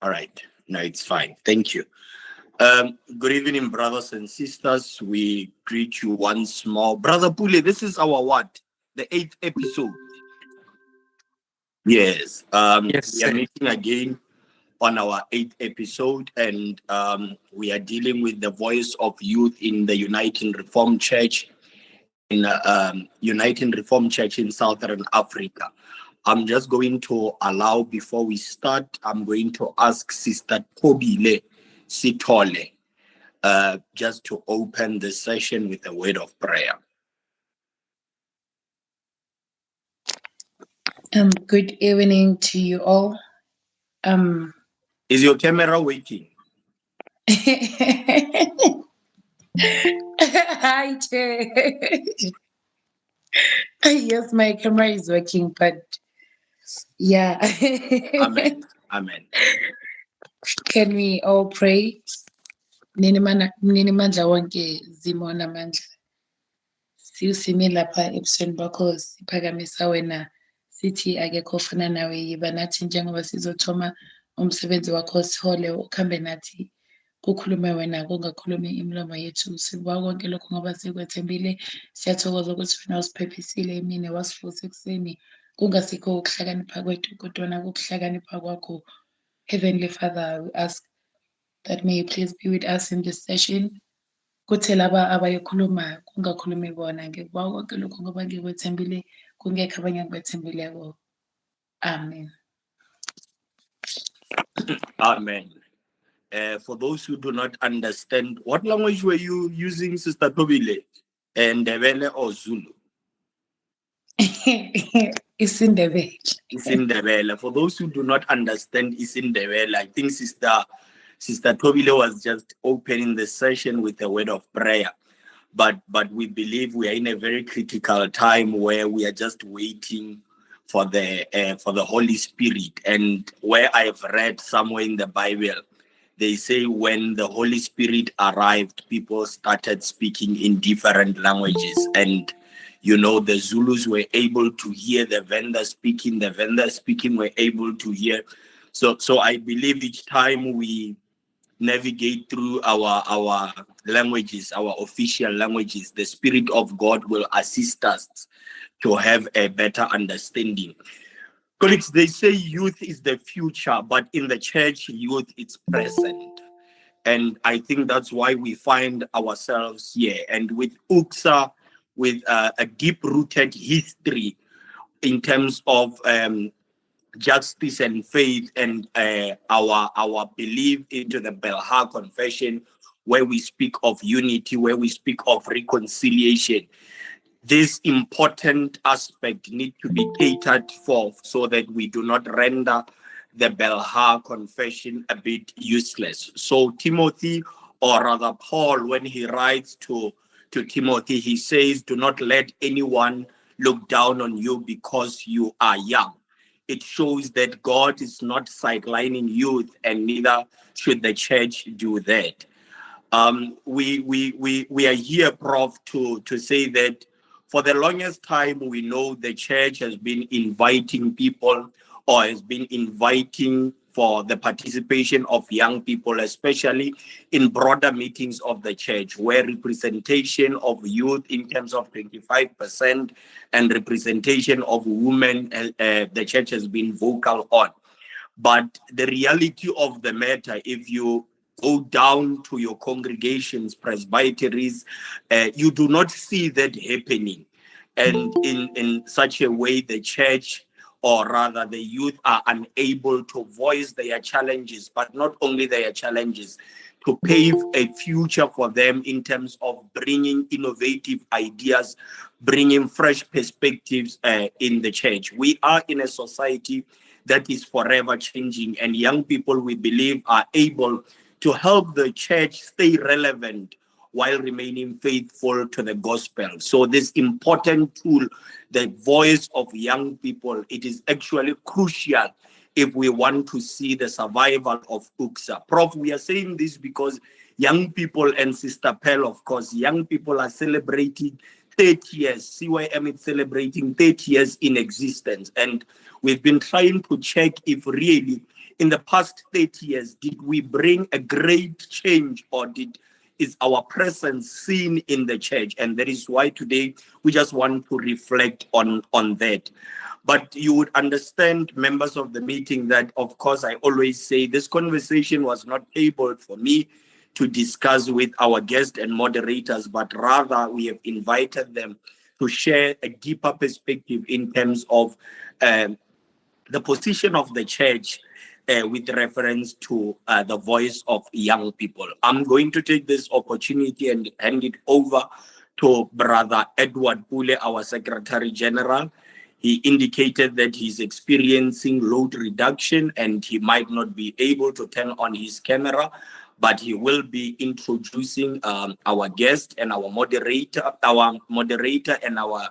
All right. No, it's fine. Thank you. Good evening, brothers and sisters. We greet you once more. Brother Pule, this is our what? The 8th episode. Yes. Yes, We are sir. meeting again on our 8th episode, and we are dealing with the voice of youth in the Uniting Reformed Church in Southern Africa. I'm just going to allow, before we start, I'm going to ask Sister Tobile Sitole just to open the session with a word of prayer. Good evening to you all. Is your camera working? Hi, yes, my camera is working, but yeah. Amen. Amen. Can we all pray? Mninimandla wonke zimo namandla. Siusime lapha ebusweni bakho siphakamisa wena sithi akekho ofana nawe yiba nathi njengoba sizothoma umsebenzi wakho sihole ukhambe nathi kukhulume wena kungakhulumi imilomo yethu sikuba konke lokho ngoba sikwethembile siyathokoza ukuthi wena usiphephisile emini wasivusa ekuseni kungasikho ukuhlakanipha kwethu kodwa kukuhlakanipha kwakho. Heavenly Father, we ask that may you please be with us in this session. Kuthi laba abayikhuluma kungakhulumi bona ngikuba konke lokho ngoba ngikwethembile kungekho abanye ngikwethembileko. Amen. Amen. For those who do not understand, what language were you using, Sister Tobile? Ndebele or Zulu? Isindebele. Isindebele. For those who do not understand Isindebele, I think Sister Tobile was just opening the session with a word of prayer. But we believe we are in a very critical time where we are just waiting for the Holy Spirit. And where I've read somewhere in the Bible, they say when the Holy Spirit arrived, people started speaking in different languages. And, the Zulus were able to hear the vendors speaking were able to hear. So I believe each time we navigate through our languages, our official languages, the Spirit of God will assist us to have a better understanding. Colleagues, they say youth is the future, but in the church, youth is present. And I think that's why we find ourselves here. And with URCSA, with a deep-rooted history in terms of justice and faith, and our belief into the Belhar Confession, where we speak of unity, where we speak of reconciliation, this important aspect needs to be catered for so that we do not render the Belhar Confession a bit useless. So Timothy, or rather Paul, when he writes to Timothy, he says, do not let anyone look down on you because you are young. It shows that God is not sidelining youth, and neither should the church do that. We are here, Prof, to say that for the longest time, we know the church has been inviting people, or has been inviting for the participation of young people, especially in broader meetings of the church, where representation of youth in terms of 25% and representation of women, the church has been vocal on. But the reality of the matter, if you go down to your congregations, presbyteries, you do not see that happening. And in such a way, the church, or rather the youth, are unable to voice their challenges, but not only their challenges, to pave a future for them in terms of bringing innovative ideas, bringing fresh perspectives in the church. We are in a society that is forever changing, and young people, we believe, are able to help the church stay relevant while remaining faithful to the gospel. So this important tool, the voice of young people, it is actually crucial if we want to see the survival of URCSA. Prof, we are saying this because young people, and Sister Pearl, of course, young people are celebrating 30 years. CYM is celebrating 30 years in existence. And we've been trying to check if really in the past 30 years, did we bring a great change, or is our presence seen in the church? And that is why today we just want to reflect on that. But you would understand, members of the meeting, that of course I always say this conversation was not tabled for me to discuss with our guests and moderators, but rather we have invited them to share a deeper perspective in terms of the position of the church with reference to the voice of young people. I'm going to take this opportunity and hand it over to Brother Edward Pule, our Secretary General. He indicated that he's experiencing load reduction and he might not be able to turn on his camera, but he will be introducing our guest and our moderator and our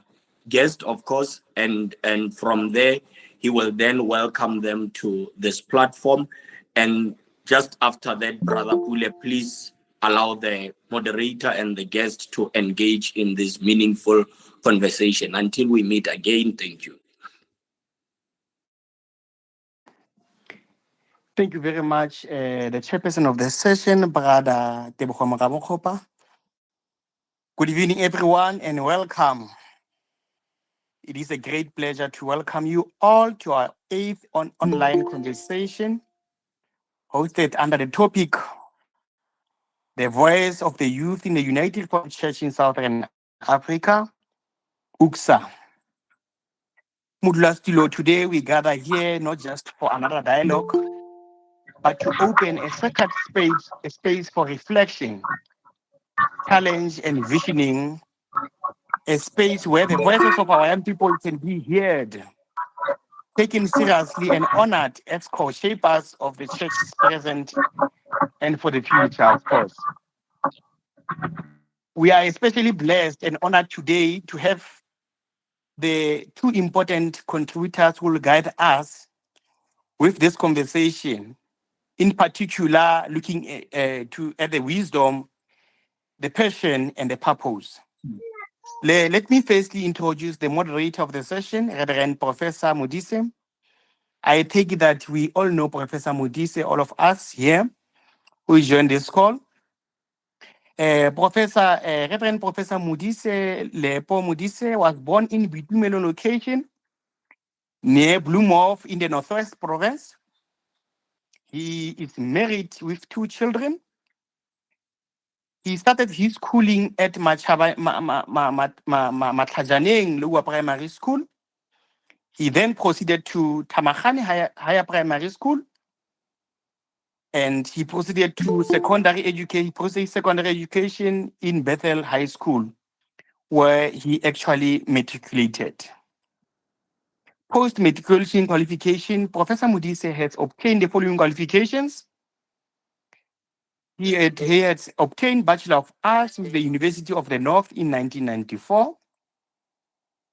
guest, of course, and from there, he will then welcome them to this platform. And just after that, Brother Pule, please allow the moderator and the guest to engage in this meaningful conversation. Until we meet again, thank you. Thank you very much, the chairperson of the session, Brother Tebogo Mokapa. Good evening, everyone, and welcome. It is a great pleasure to welcome you all to our 8th online conversation, hosted under the topic, The Voice of the Youth in the United Front Church in Southern Africa, URCSA. Mudlastilo, today we gather here not just for another dialogue, but to open a sacred space, a space for reflection, challenge, and visioning, a space where the voices of our young people can be heard, taken seriously, and honored as co-shapers of the church's present and for the future, of course. We are especially blessed and honored today to have the two important contributors who will guide us with this conversation, in particular looking at the wisdom, the passion, and the purpose. Let me firstly introduce the moderator of the session, Reverend Professor Modise. I take it that we all know Professor Modise, all of us here who joined this call. Reverend Professor Modise Leepo Modise was born in Ecumenical location near Bloemhof in the Northwest Province. He is married with 2 children. He started his schooling at Matlajaneng Lower Primary School. He then proceeded to Tamagane Higher Primary School, and he proceeded to secondary education in Bethel High School, where he actually matriculated. Post-matriculation qualification, Professor Modise has obtained the following qualifications. He had obtained Bachelor of Arts with the University of the North in 1994.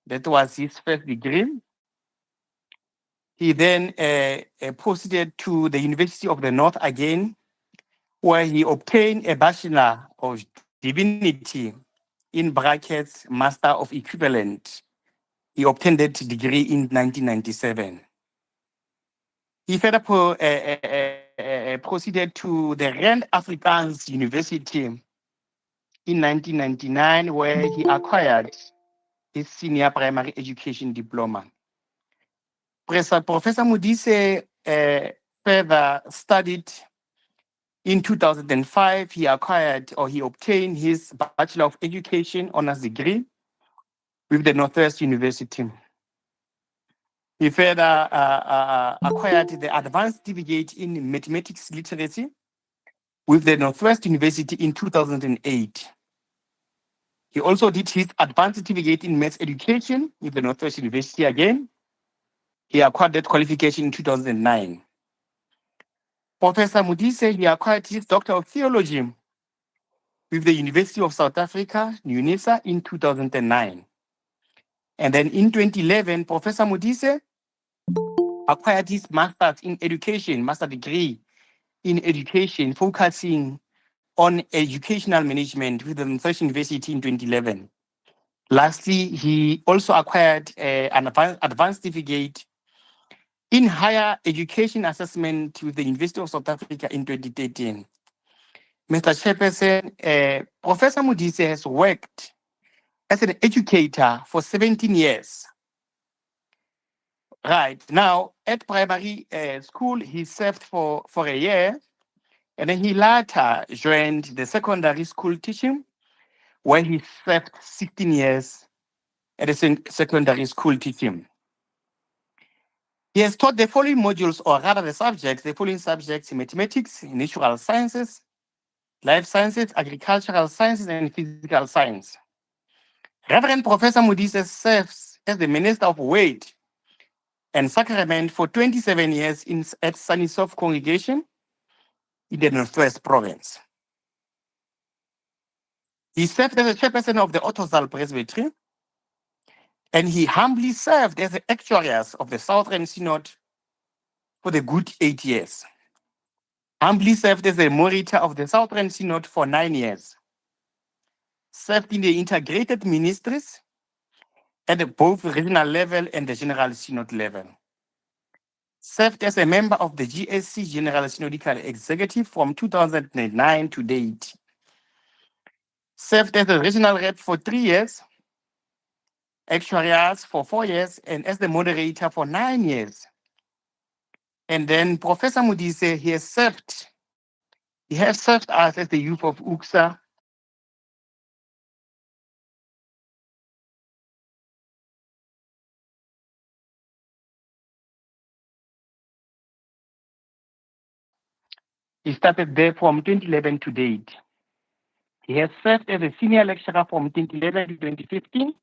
That was his first degree. He then proceeded to the University of the North again, where he obtained a Bachelor of Divinity, in brackets, Master of Equivalent. He obtained that degree in 1997. He further proceeded to the Rand Afrikaans University in 1999, where he acquired his senior primary education diploma. Professor Modise further studied. In 2005, he obtained his Bachelor of Education honors degree with the Northwest University. He further acquired the Advanced Certificate in Mathematics Literacy with the Northwest University in 2008. He also did his Advanced Certificate in Maths Education with the Northwest University again. He acquired that qualification in 2009. Professor Modise, he acquired his Doctor of Theology with the University of South Africa, UNISA, in 2009. And then in 2011, Professor Modise acquired his master's in education, master degree in education, focusing on educational management with the Northwest University in 2011. Lastly, he also acquired an advanced certificate in higher education assessment with the University of South Africa in 2013. Mr. Chairperson, Professor Modise has worked as an educator for 17 years. Right. Now, at primary school, he served for a year, and then he later joined the secondary school teaching, where he served 16 years at the secondary school teaching. He has taught the following modules, or rather the following subjects: mathematics, natural sciences, life sciences, agricultural sciences, and physical science. Reverend Professor Modise serves as the Minister of Word and Sacrament for 27 years at Sanisof Congregation in the Northwest Province. He served as the chairperson of the Ottosdal Presbytery, and he humbly served as the actuarius of the Southern Synod for the good 8 years. Humbly served as the moderator of the Southern Synod for 9 years. Served in the integrated ministries at both regional level and the General Synod level. Served as a member of the GSC General Synodical Executive from 2009 to date. Served as a regional rep for 3 years, actuarius for 4 years, and as the moderator for 9 years. And then Professor Modise, he has served us as the youth of URCSA. He started there from 2011 to date. He has served as a senior lecturer from 2011 to 2015.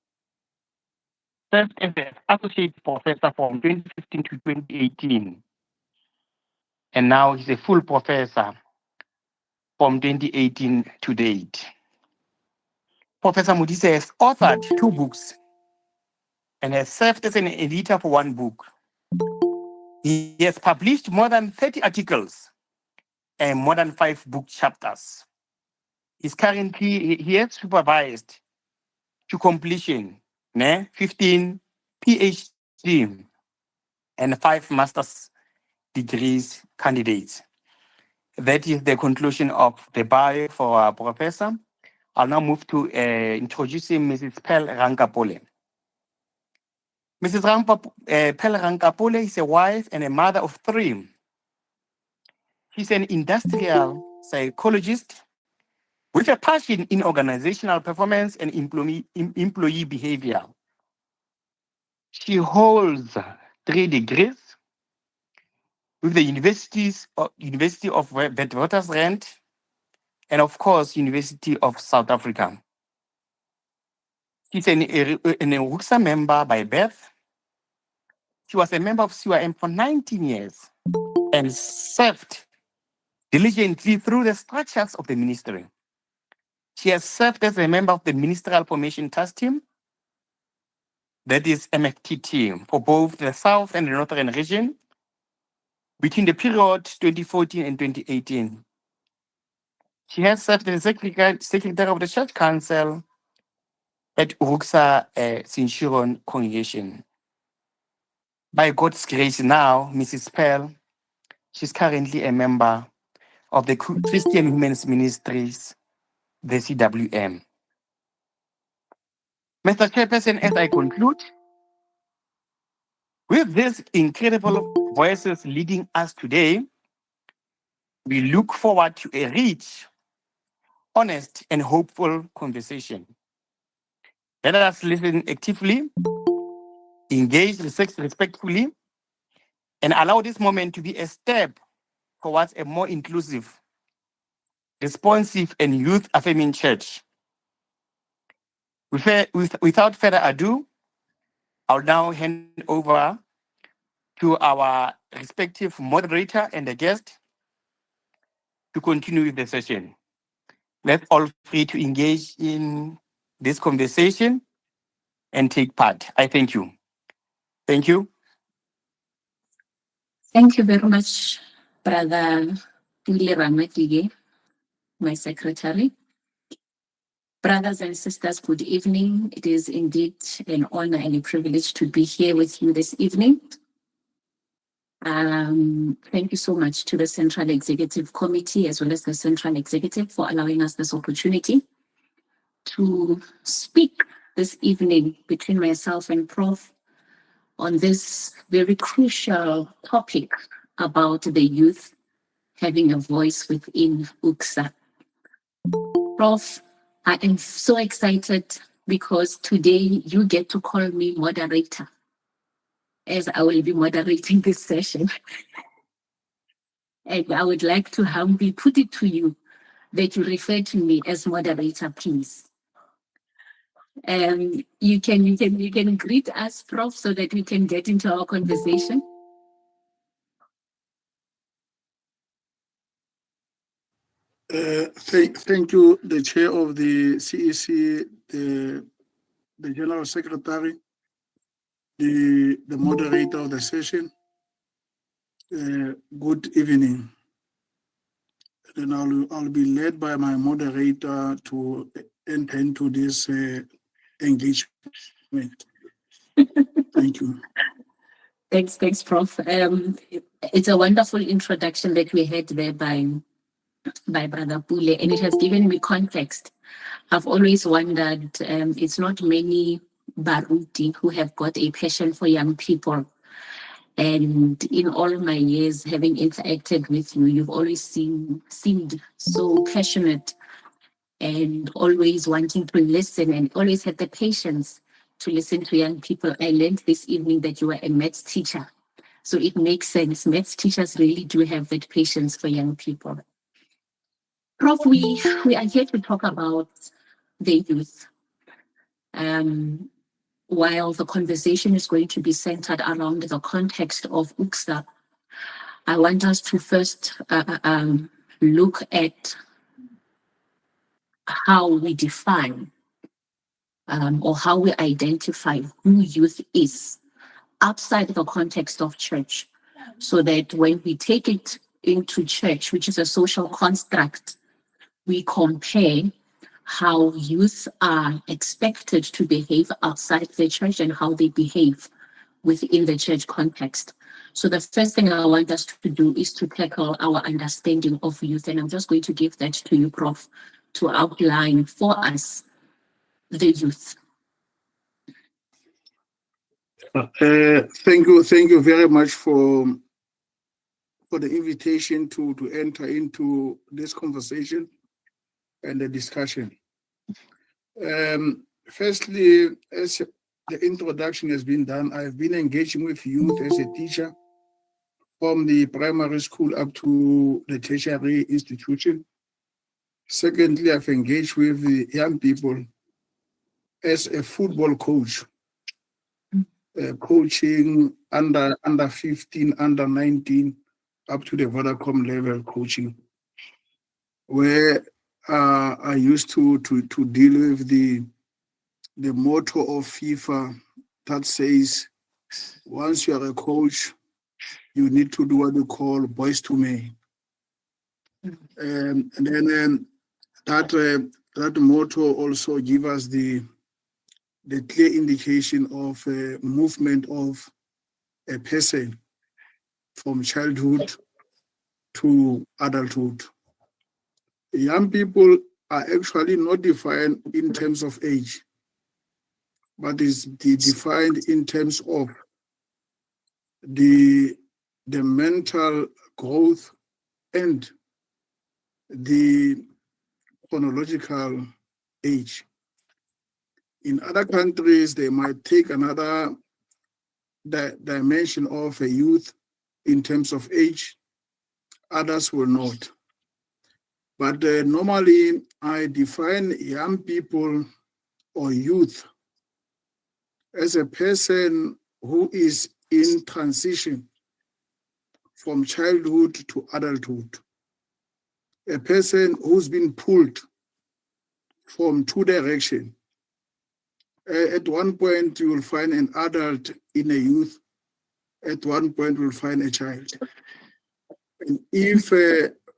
Served as an associate professor from 2015 to 2018. And now he's a full professor from 2018 to date. Professor Modise has authored 2 books and has served as an editor for 1 book. He has published more than 30 articles and more than 5 book chapters. He has supervised to completion 15 PhD and 5 master's degrees candidates. That is the conclusion of the bio for our professor. I'll now move to introducing Mrs. Pearl Rankapole. Mrs. Pearl Rankapole is a wife and a mother of 3. She's an industrial psychologist with a passion in organizational performance and employee behavior. She holds 3 degrees with the University of Witwatersrand and, of course, University of South Africa. She's an URCSA member by birth. She was a member of CYM for 19 years and served diligently through the structures of the ministry. She has served as a member of the Ministerial Formation Task Team, that is MFT team, for both the South and the Northern region between the period 2014 and 2018. She has served as Secretary of the Church Council at URCSA Sinchuron Congregation. By God's grace now, Mrs. Pearl, she's currently a member of the Christian Women's Ministries, the CWM. Mr. Chairperson, as I conclude, with these incredible voices leading us today, we look forward to a rich, honest, and hopeful conversation. Let us listen actively, engage respectfully, and allow this moment to be a step towards a more inclusive, responsive, and youth-affirming church. Without further ado, I'll now hand over to our respective moderator and the guest to continue with the session. Let's all free to engage in this conversation and take part. I thank you. Thank you. Thank you very much, Brother Tuli Ramatige, my secretary. Brothers and sisters, good evening. It is indeed an honor and a privilege to be here with you this evening. Thank you so much to the Central Executive Committee as well as the Central Executive for allowing us this opportunity to speak this evening between myself and Prof on this very crucial topic about the youth having a voice within URCSA. Prof, I am so excited because today you get to call me moderator, as I will be moderating this session. And I would like to humbly put it to you that you refer to me as moderator, please. You can greet us, Prof, so that we can get into our conversation. Thank you, the chair of the CEC, the general secretary, the moderator of the session. Good evening. Then I'll be led by my moderator to enter into this engagement. Thank you. Thanks, Prof. It's a wonderful introduction that we had there by Brother Pule, and it has given me context. I've always wondered, it's not many Baruti who have got a passion for young people. And in all my years having interacted with you, you've always seemed so passionate and always wanting to listen and always had the patience to listen to young people. I learned this evening that you are a maths teacher. So it makes sense. Maths teachers really do have that patience for young people. Prof, we are here to talk about the youth. While the conversation is going to be centered around the context of URCSA, I want us to first look at how we define or how we identify who youth is outside the context of church, so that when we take it into church, which is a social construct, we compare how youth are expected to behave outside the church and how they behave within the church context. So the first thing I want us to do is to tackle our understanding of youth. And I'm just going to give that to you, Prof, to outline for us the youth. Thank you very much for the invitation to enter into this conversation and the discussion. Firstly, as the introduction has been done, I've been engaging with youth as a teacher from the primary school up to the tertiary institution. Secondly, I've engaged with the young people as a football coach, coaching under 15, under 19, up to the Vodacom level coaching, where I used to deal with the motto of FIFA that says, once you are a coach, you need to do what you call boys to men. And then that motto also gives us the clear indication of movement of a person from childhood to adulthood. Young people are actually not defined in terms of age, but is defined in terms of the mental growth and the chronological age. In other countries, they might take another dimension of a youth in terms of age. Others will not. But normally, I define young people or youth as a person who is in transition from childhood to adulthood. A person who's been pulled from two directions. At one point, you will find an adult in a youth. At one point, you will find a child. And if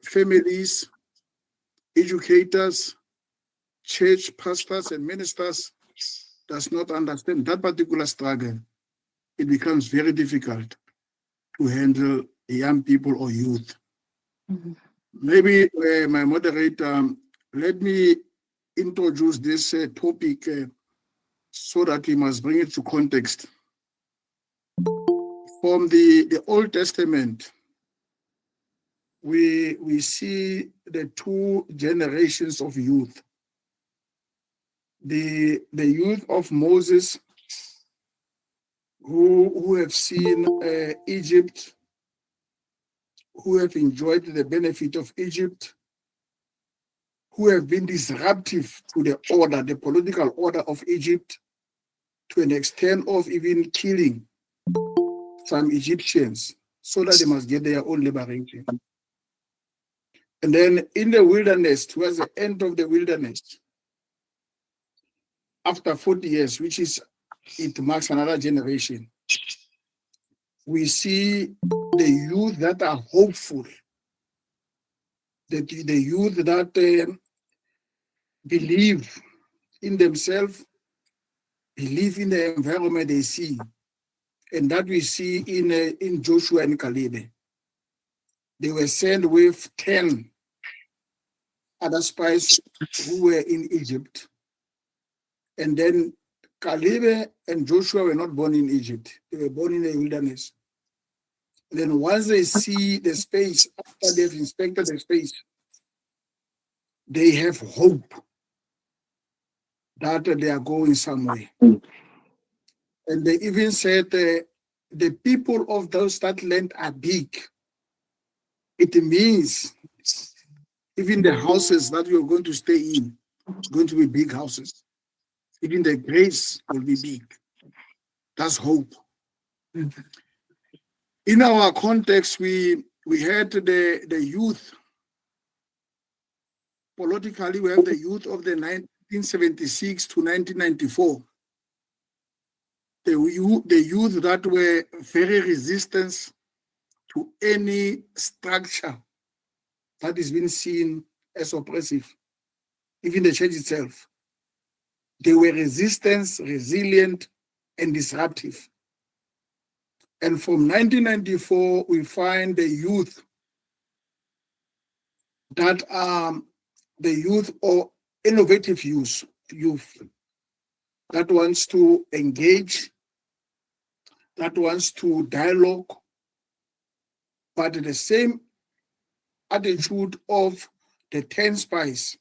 families, educators, church pastors and ministers does not understand that particular struggle, it becomes very difficult to handle young people or youth. Mhm. Maybe my moderator, let me introduce this topic so that we must bring it to context. From the Old Testament, we see the two generations of youth. The youth of Moses, who have seen Egypt, who have enjoyed the benefit of Egypt, who have been disruptive to the order, the political order of Egypt, to an extent of even killing some Egyptians so that they must get their own liberation. And then in the wilderness, towards the end of the wilderness, after 40 years, which is, it marks another generation, we see the youth that are hopeful, the youth that believe in themselves, believe in the environment they see, and that we see in Joshua and Caleb. They were sent with 10 other spies who were in Egypt. And then Caleb and Joshua were not born in Egypt. They were born in the wilderness. And then once they see the space, after they've inspected the space, they have hope that they are going somewhere. And they even said the people of that land are big. It means even the houses that we are going to stay in is going to be big houses. Even the graves will be big. That's hope. In our context, we had the youth. Politically, we have the youth of the 1976 to 1994. The youth that were very resistant to any structure that is being seen as oppressive, even the church itself. They were resistant, resilient, and disruptive. And from 1994, we find the youth that are the youth or innovative youth that wants to engage, that wants to dialogue, but the same attitude of the 10 spies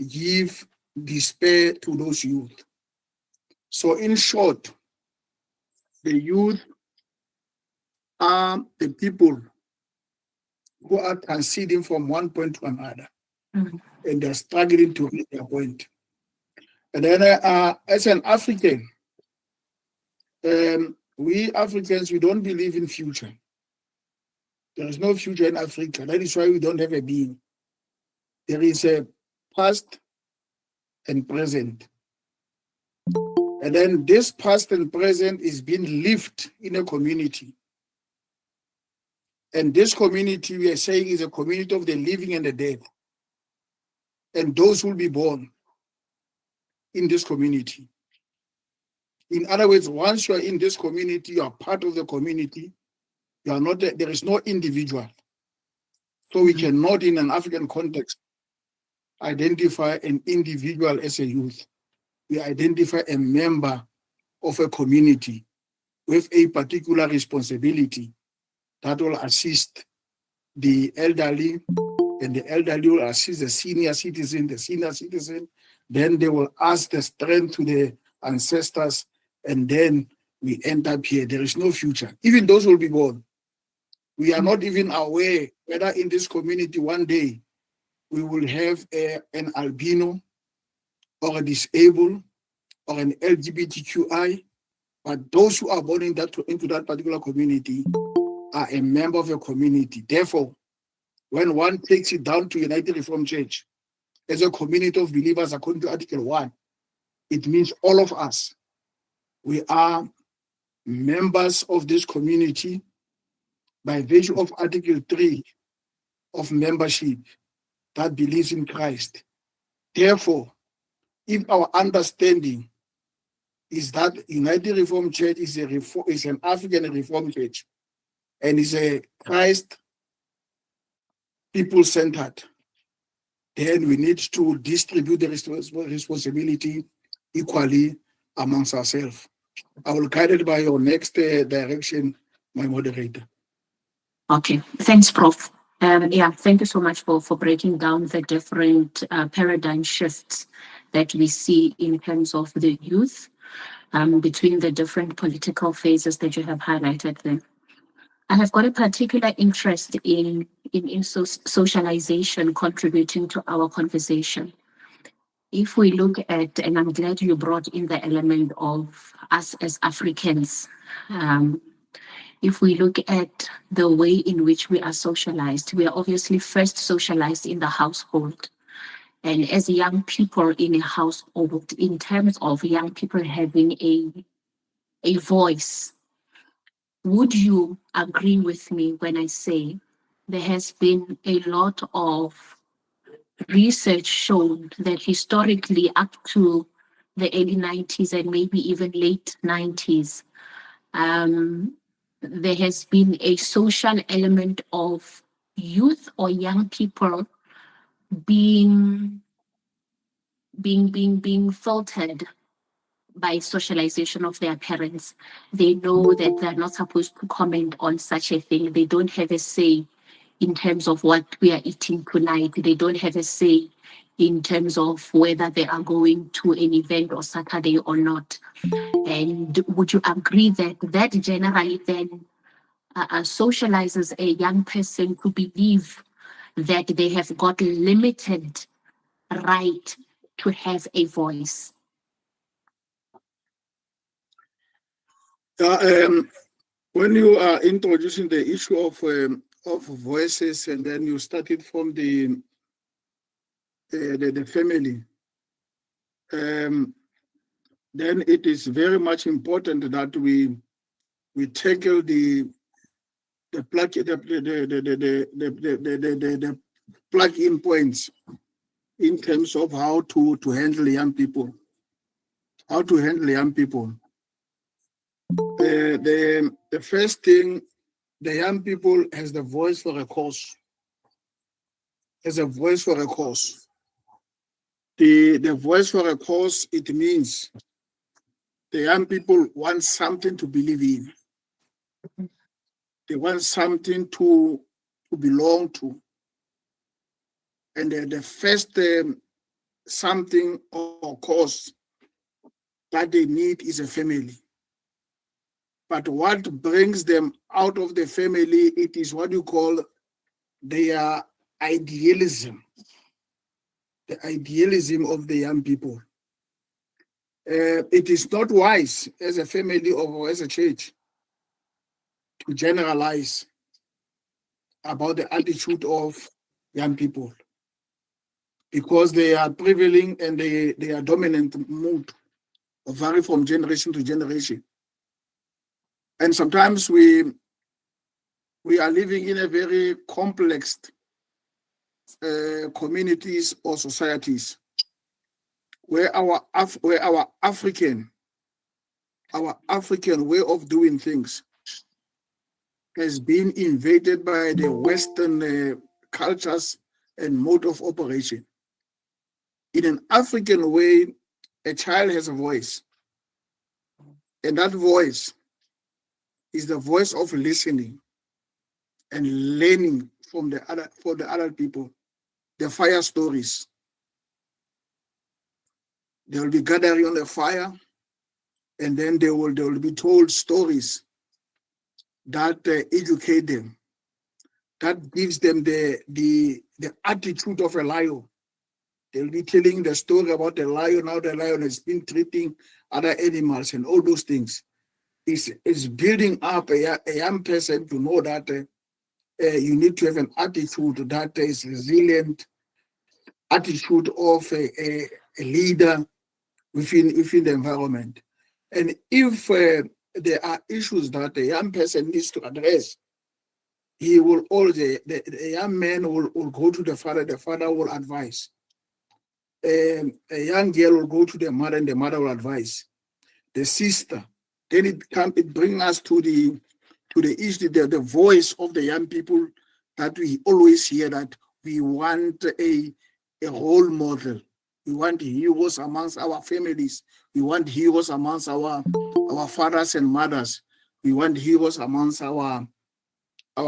give despair to those youth. So in short, the youth are the people who are transiting from one point to another, and they're struggling to reach their point. And then as an African, we Africans, we don't believe in future. There is no future in Africa. That is why we don't have a being. There is a past and present. And then this past and present is being lived in a community. And this community, we are saying, is a community of the living and the dead. And those who will be born in this community. In other words, once you are in this community, you are part of the community. You are not, there is no individual. So we cannot, in an African context, identify an individual as a youth. We identify a member of a community with a particular responsibility that will assist the elderly, and the elderly will assist the senior citizen, then they will ask the strength to the ancestors, and then we end up here. There is no future. Even those will be born. We are not even aware whether in this community one day we will have an albino or a disabled or an LGBTQI, but those who are born into that particular community are a member of a community. Therefore, when one takes it down to United Reformed Church as a community of believers according to Article 1, it means all of us, we are members of this community by virtue of Article 3 of membership that believes in Christ. Therefore, if our understanding is that United Reformed Church is an African Reformed Church, and is a Christ people-centered, then we need to distribute the responsibility equally amongst ourselves. I will guide it by your next direction, my moderator. Okay, thanks, Prof. Yeah, thank you so much for breaking down the different paradigm shifts that we see in terms of the youth between the different political phases that you have highlighted there. I have got a particular interest in socialization contributing to our conversation. If we look at, and I'm glad you brought in the element of us as Africans, if we look at the way in which we are socialized, we are obviously first socialized in the household. And as young people in a household, in terms of young people having a voice, would you agree with me when I say there has been a lot of research shown that historically up to the early 90s and maybe even late 90s, there has been a social element of youth or young people being filtered by socialization of their parents. They know that they're not supposed to comment on such a thing. They don't have a say in terms of what we are eating tonight. They don't have a say in terms of whether they are going to an event or Saturday or not. And would you agree that that generally then socializes a young person to believe that they have got limited right to have a voice? When you are introducing the issue of voices, and then you started from the family, then it is very much important that we tackle the plug-in points in terms of how to handle young people. How to handle young people. The first thing, the young people has the voice for a cause. Has a voice for a cause. The voice for a cause, it means the young people want something to believe in. They want something to belong to. And the first something or cause that they need is a family. But what brings them out of the family, it is what you call their idealism. The idealism of the young people. It is not wise as a family or as a church to generalize about the attitude of young people, because they are prevailing and they are dominant mood, vary from generation to generation. And sometimes we are living in a very complex communities or societies where our African way of doing things has been invaded by the Western cultures and mode of operation. In an African way, a child has a voice, and that voice is the voice of listening and learning from the other people. The fire stories. They will be gathering on the fire, and then they will be told stories that educate them, that gives them the attitude of a lion. They'll be telling the story about the lion, how the lion has been treating other animals and all those things. It's building up a young person to know that you need to have an attitude that is resilient, attitude of a leader within the environment. And if there are issues that a young person needs to address, he will the young man will go to the father will advise. A young girl will go to the mother, and the mother will advise. The sister. Then it brings us to to the east, the voice of the young people that we always hear, that we want a role model. We want heroes amongst our families. We want heroes amongst our fathers and mothers. We want heroes amongst our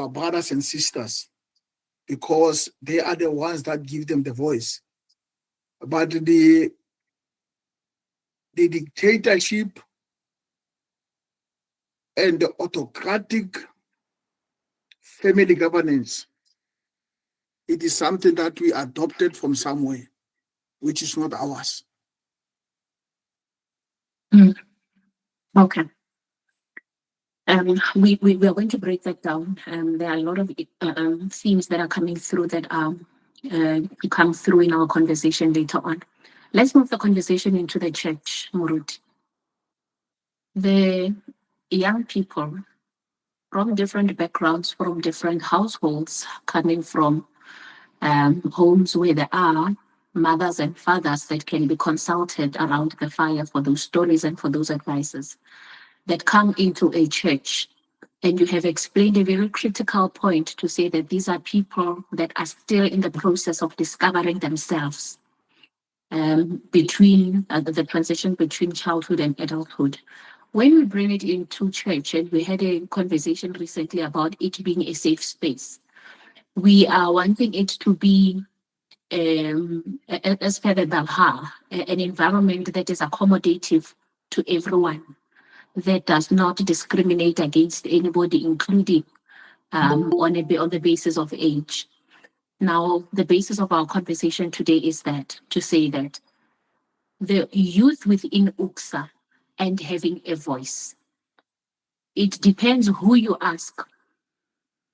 brothers and sisters, because they are the ones that give them the voice. But the dictatorship and the autocratic family governance, it is something that we adopted from somewhere, which is not ours. Okay. We are going to break that down. There are a lot of themes that are coming through that come through in our conversation later on. Let's move the conversation into the church, Murut. The young people from different backgrounds, from different households, coming from homes where there are mothers and fathers that can be consulted around the fire for those stories and for those advices, that come into a church. And you have explained a very critical point to say that these are people that are still in the process of discovering themselves between the transition between childhood and adulthood. When we bring it into church, and we had a conversation recently about it being a safe space, we are wanting it to be, as per the Balha, an environment that is accommodative to everyone, that does not discriminate against anybody, including on the basis of age. Now, the basis of our conversation today is that, to say that the youth within URCSA and having a voice, it depends who you ask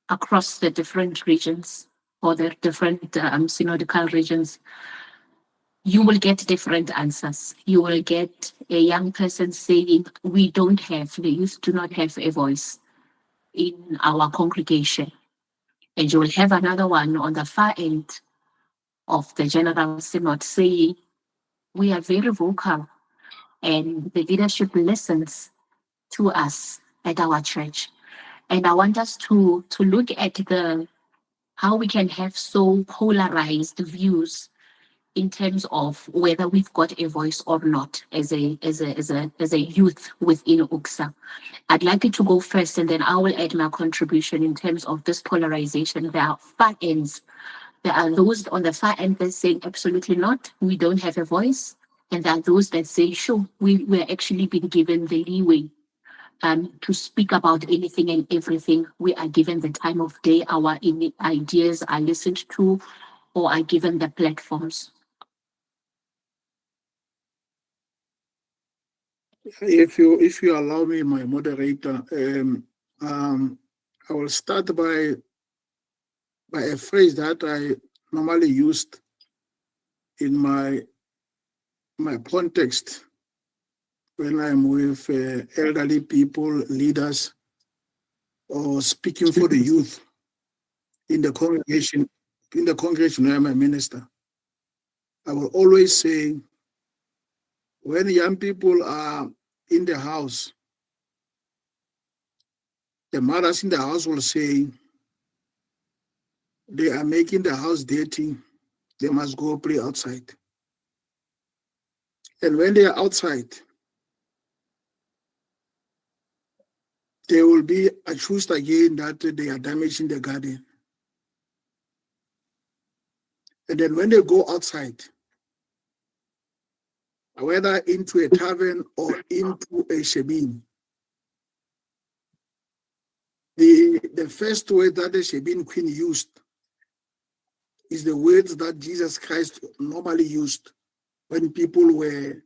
across the different regions or the different synodical regions. You will get different answers. You will get a young person saying, the youth do not have a voice in our congregation. And you will have another one on the far end of the General Synod saying, we are very vocal and the leadership listens to us at our church. And I want us to look at how we can have so polarized views in terms of whether we've got a voice or not as a youth within URCSA. I'd like you to go first, and then I will add my contribution in terms of this polarization. There are far ends. There are those on the far end that say absolutely not, we don't have a voice. And there are those that say, sure, we're actually being given the leeway to speak about anything and everything. We are given the time of day, our ideas are listened to or are given the platforms. If you allow me, my moderator, I will start by a phrase that I normally used in my context when I'm with elderly people, leaders, or speaking for the youth in the congregation where I'm a minister. I will always say, when young people are in the house, the mothers in the house will say, they are making the house dirty, they must go play outside. And when they are outside, they will be accused again that they are damaging the garden. And then when they go outside, whether into a tavern or into a shebeen, the first word that the shebeen queen used is the words that Jesus Christ normally used when people were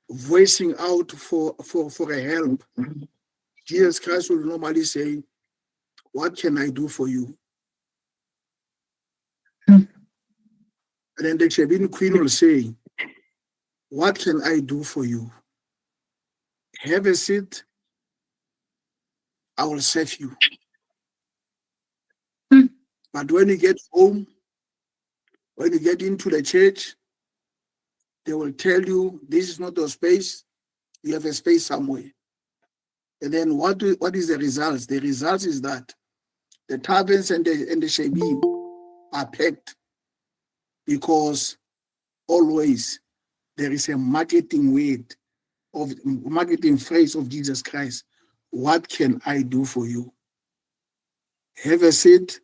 voicing out for a help. Jesus Christ would normally say, what can I do for you? And then the shebeen queen will say, what can I do for you? Have a seat, I will serve you. But when you get home, when you get into the church, they will tell you, this is not your space, you have a space somewhere. And then what is the results? The results is that the taverns and the shebim are packed because always there is a marketing phrase of Jesus Christ. What can I do for you? Have a seat,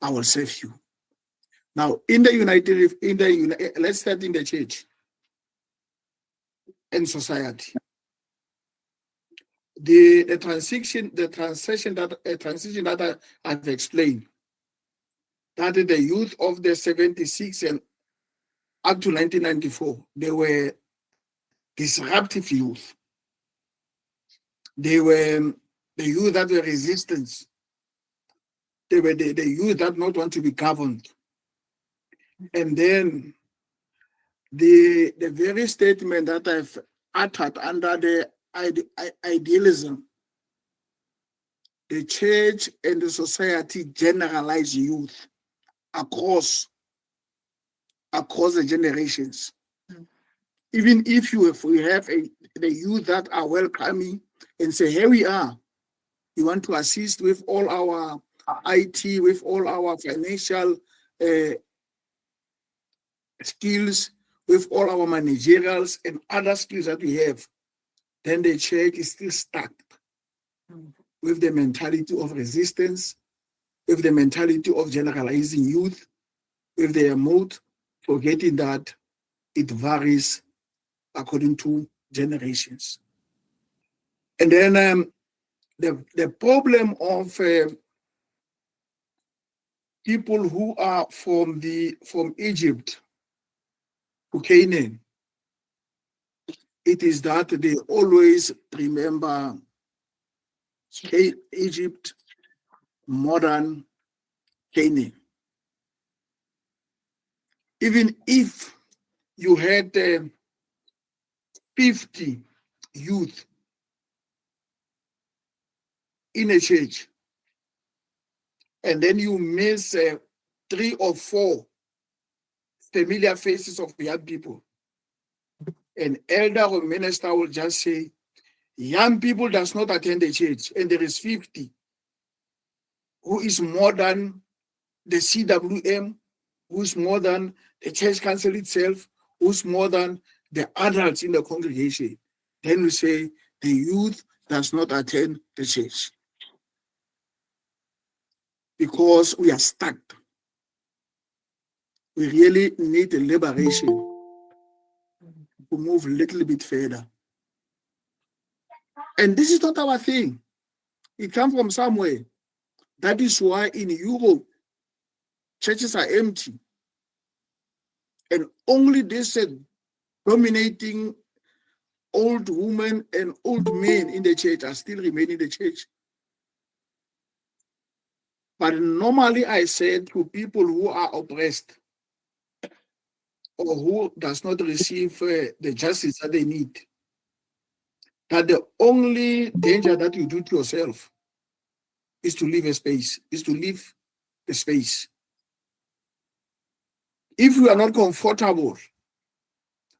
I will serve you. Now, let's start in the church and society. The transition that I've explained, that the youth of the 76 and up to 1994, they were disruptive youth. They were the youth that were resistance. They were the youth that not want to be governed. And then the very statement that I've uttered under the idealism, the church and the society generalize youth across the generations. Even if we have the youth that are welcoming and say, here we are, you want to assist with all our IT, with all our financial skills, with all our managerials and other skills that we have, then the church is still stuck with the mentality of resistance, with the mentality of generalizing youth, with their mode, forgetting that it varies according to generations. And then the problem of people who are from Egypt to Canaan, it is that they always remember Egypt, modern Canaan. Even if you had 50 youth in a church, and then you miss 3 or 4 familiar faces of young people, an elder or minister will just say, young people does not attend the church, and there is 50 who is more than the CWM, who's more than the church council itself, who's more than the adults in the congregation. Then we say the youth does not attend the church because we are stuck. We really need a liberation to move a little bit further. And this is not our thing. It comes from somewhere. That is why in Europe, churches are empty. And only this dominating old women and old men in the church are still remaining in the church. But normally I say to people who are oppressed or who does not receive the justice that they need, that the only danger that you do to yourself is to leave a space, is to leave the space. If you are not comfortable,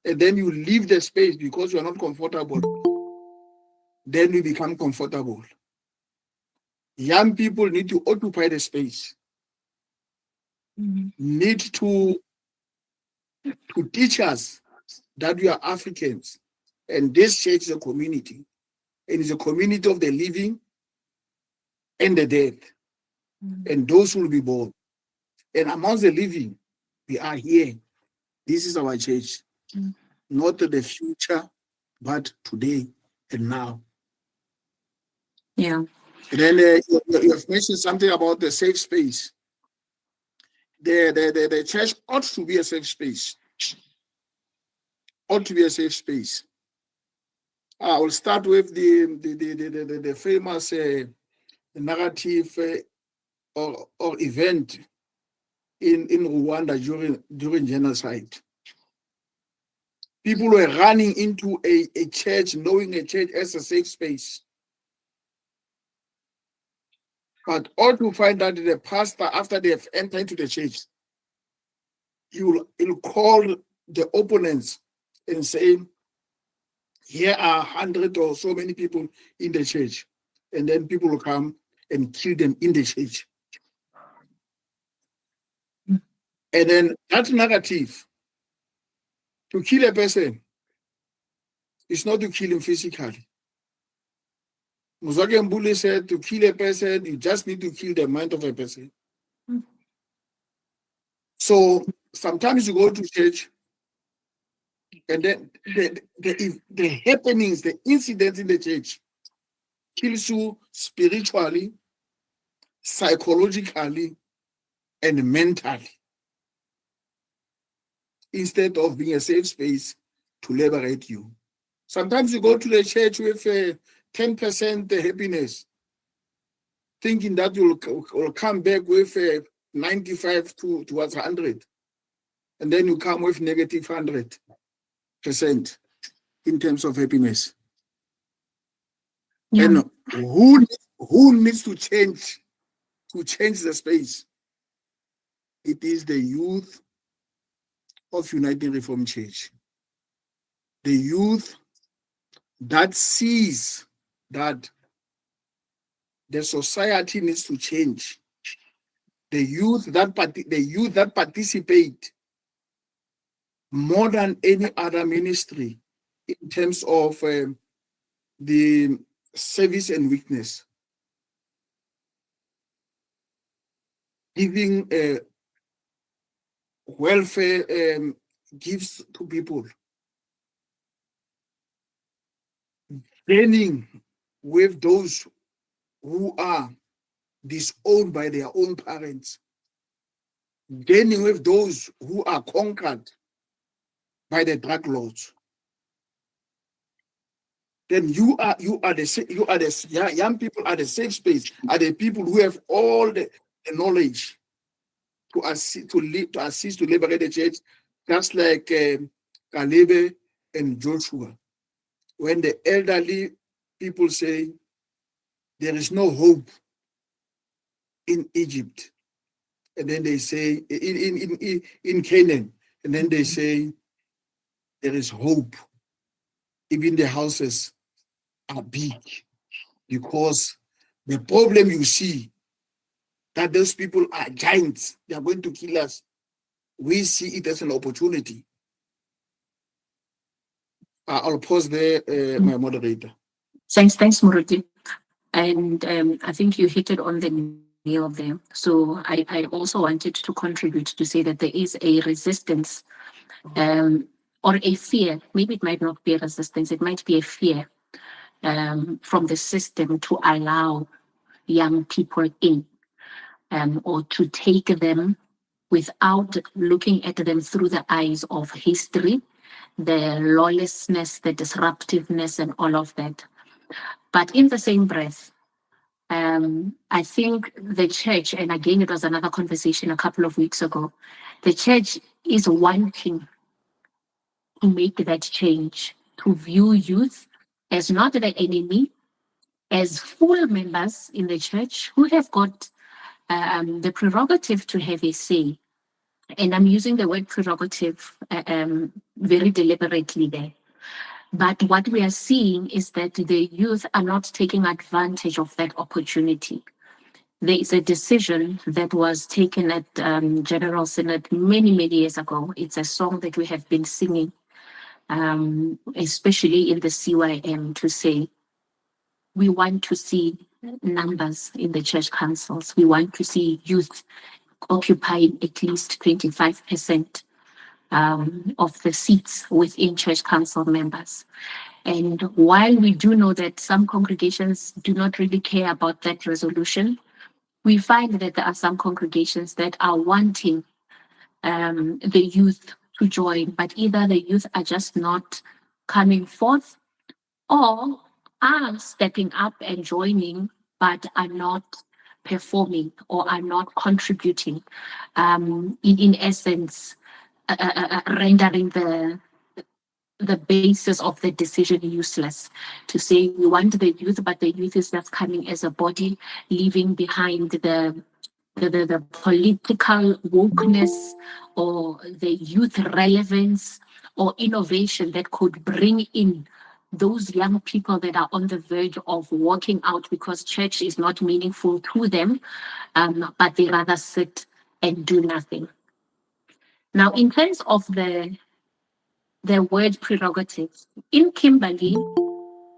and then you leave the space because you are not comfortable, then you become comfortable. Young people need to occupy the space, need to teach us that we are Africans, and this church is a community, and it's a community of the living and the dead, and those who will be born. And amongst the living, we are here. This is our church, not the future, but today and now. Yeah. And then you have mentioned something about the safe space. The church ought to be a safe space. Ought to be a safe space. I will start with the famous narrative or event in Rwanda during genocide. People were running into a church, knowing a church as a safe space. But all to find that the pastor, after they have entered into the church, he'll call the opponents and say, here are 100 or so many people in the church, and then people will come and kill them in the church. And then that narrative, to kill a person, is not to kill him physically. Muzwake Mbule said, to kill a person, you just need to kill the mind of a person. So sometimes you go to church, and then the happenings, the incidents in the church kills you spiritually, psychologically, and mentally, instead of being a safe space to liberate you. Sometimes you go to the church with 10% happiness, thinking that you'll come back with 95 towards 100. And then you come with negative 100% in terms of happiness. Yeah. And who needs to change the space? It is the youth of United Reformed Church. The youth that sees that the society needs to change. The youth that participate more than any other ministry in terms of the service and witness, giving welfare gifts to people, dealing with those who are disowned by their own parents, dealing with those who are conquered by the drug lords. Then you are the young people are the safe space, are the people who have all the knowledge to assist to liberate the church, just like Caleb and Joshua. When the elderly people say there is no hope in Egypt, and then they say in Canaan, and then they say there is hope. Even the houses are big, because the problem you see that those people are giants, they are going to kill us. We see it as an opportunity. I'll pause there, my moderator. Thanks, Muruti. And I think you hit it on the nail there. So I also wanted to contribute to say that there is a resistance or a fear. Maybe it might not be a resistance, it might be a fear from the system to allow young people in or to take them without looking at them through the eyes of history, the lawlessness, the disruptiveness, and all of that. But in the same breath, I think the church, and again, it was another conversation a couple of weeks ago, the church is wanting to make that change, to view youth as not the enemy, as full members in the church who have got the prerogative to have a say. And I'm using the word prerogative very deliberately there. But what we are seeing is that the youth are not taking advantage of that opportunity. There is a decision that was taken at General Synod many, many years ago. It's a song that we have been singing, especially in the CYM, to say, we want to see numbers in the church councils. We want to see youth occupying at least 25% of the seats within church council members. And while we do know that some congregations do not really care about that resolution, we find that there are some congregations that are wanting the youth to join, but either the youth are just not coming forth or are stepping up and joining, but are not performing or are not contributing, in essence, rendering the basis of the decision useless. To say we want the youth, but the youth is just coming as a body, leaving behind the political wokeness or the youth relevance or innovation that could bring in those young people that are on the verge of walking out because church is not meaningful to them, but they rather sit and do nothing. Now, in terms of the word prerogatives, in Kimberley,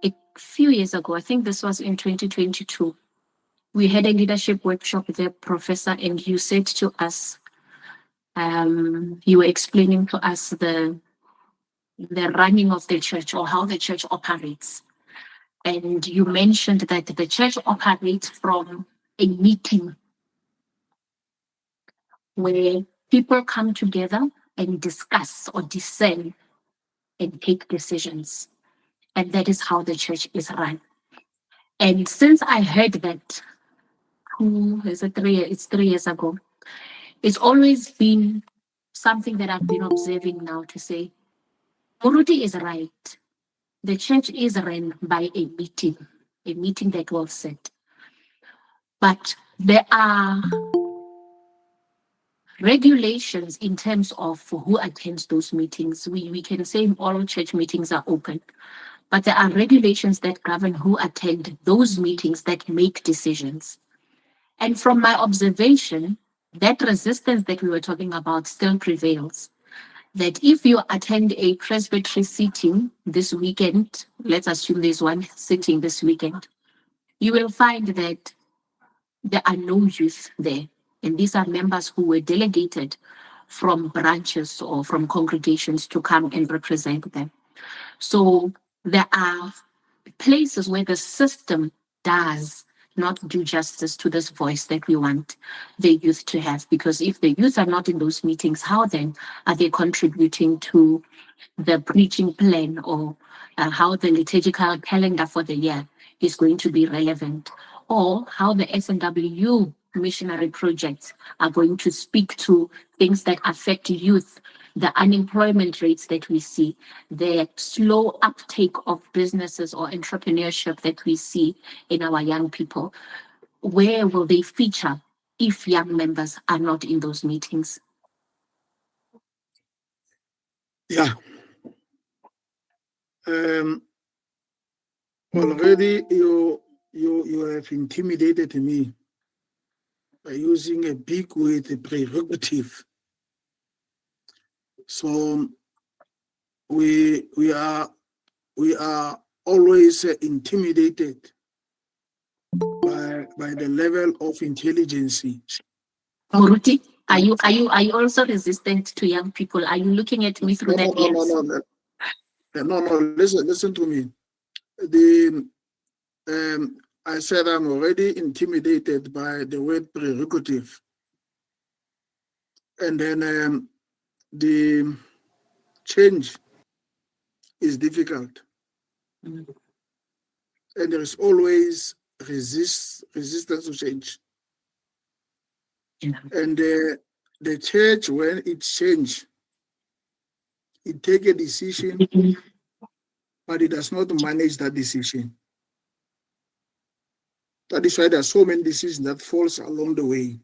a few years ago, I think this was in 2022, we had a leadership workshop with a professor, and you said to us, you were explaining to us the running of the church or how the church operates. And you mentioned that the church operates from a meeting where people come together and discuss or discern and take decisions. And that is how the church is run. And since I heard that, it's 3 years ago, it's always been something that I've been observing now to say, Muruti is right. The church is run by a meeting that was set. But there are regulations in terms of who attends those meetings. We can say all church meetings are open, but there are regulations that govern who attend those meetings that make decisions. And from my observation, that resistance that we were talking about still prevails. That if you attend a presbytery sitting this weekend, let's assume there's one sitting this weekend, you will find that there are no youth there. And these are members who were delegated from branches or from congregations to come and represent them. So there are places where the system does not do justice to this voice that we want the youth to have. Because if the youth are not in those meetings, how then are they contributing to the preaching plan or how the liturgical calendar for the year is going to be relevant, or how the SNW missionary projects are going to speak to things that affect youth, the unemployment rates that we see, the slow uptake of businesses or entrepreneurship that we see in our young people. Where will they feature if young members are not in those meetings? Yeah. Already you have intimidated me by using a big word, a prerogative. So we are always intimidated by the level of intelligence. Muruti, are you also resistant to young people? Are you looking at me through that lens? No. Listen to me. I said I'm already intimidated by the word prerogative, and then the change is difficult, and there is always resistance to change. And the church, when it change, it take a decision, but it does not manage that decision. That is why there are so many decisions that falls along the way.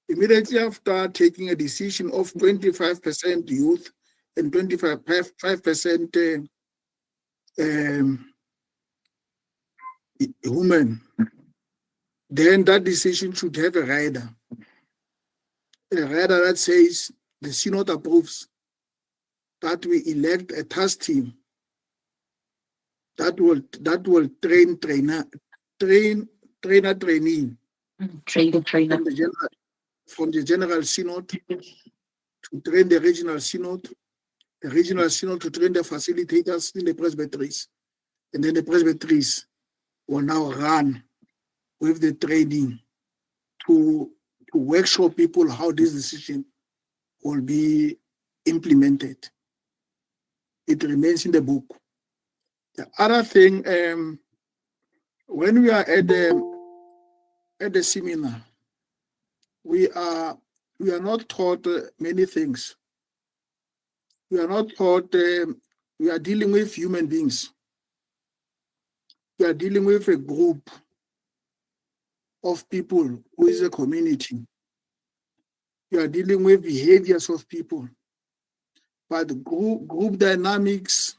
Immediately after taking a decision of 25% youth and 25% women, then that decision should have a rider. A rider that says the Synod approves that we elect a task team that will train trainee from the General Synod to train the Regional Synod, the Regional Synod to train the facilitators in the presbyteries, and then the presbyteries will now run with the training to workshop people how this decision will be implemented. It remains in the book. The other thing, when we are at the seminar, we are not taught many things. We are not taught. We are dealing with human beings. We are dealing with a group of people who is a community. We are dealing with behaviors of people. But group dynamics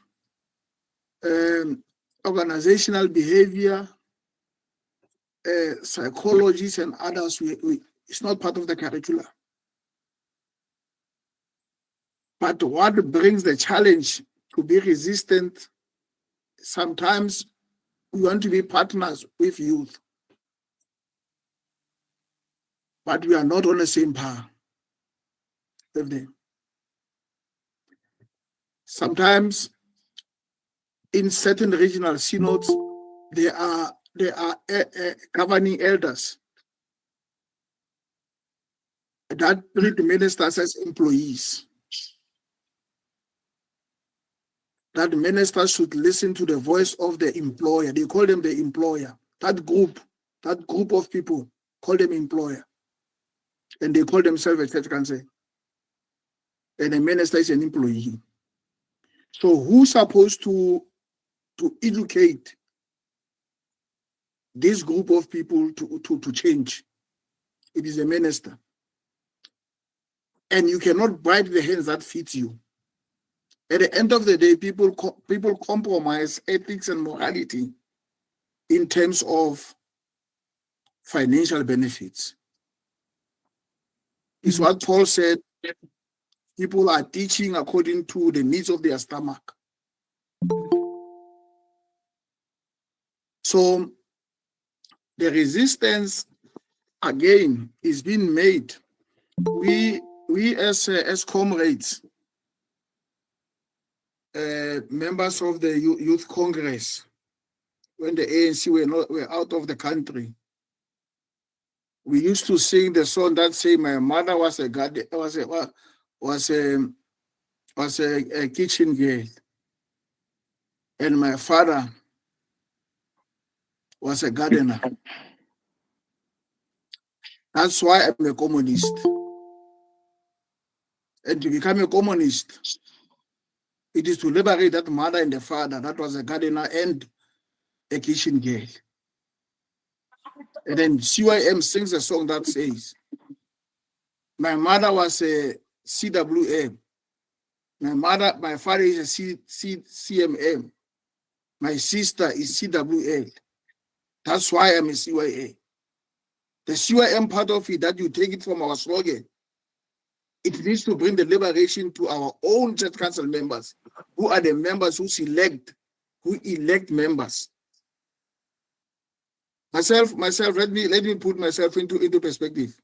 organizational behavior, psychologists and others, it's not part of the curricula. But what brings the challenge to be resistant, sometimes we want to be partners with youth, but we are not on the same par with them. Sometimes in certain regional synods, there are governing elders that treat ministers as employees. That ministers should listen to the voice of the employer. They call them the employer. That group of people call them employer. And they call themselves a church council. And the minister is an employee. So who's supposed to educate this group of people to change? It is a minister. And you cannot bite the hands that feeds you. At the end of the day, people compromise ethics and morality in terms of financial benefits. It's what Paul said, people are teaching according to the needs of their stomach. So the resistance, again, is being made. We as comrades, members of the Youth Congress, when the ANC were out of the country, we used to sing the song that say, "My mother was a kitchen girl, and my father was a gardener." That's why I'm a communist. And to become a communist, it is to liberate that mother and the father that was a gardener and a kitchen girl. And then CYM sings a song that says, "My mother was a CWM. My father is a CMM. My sister is CWL. That's why I'm a CYA." The CYM part of it, that you take it from our slogan, it needs to bring the liberation to our own church council members, who are the members who elect members. Myself, let me put myself into perspective.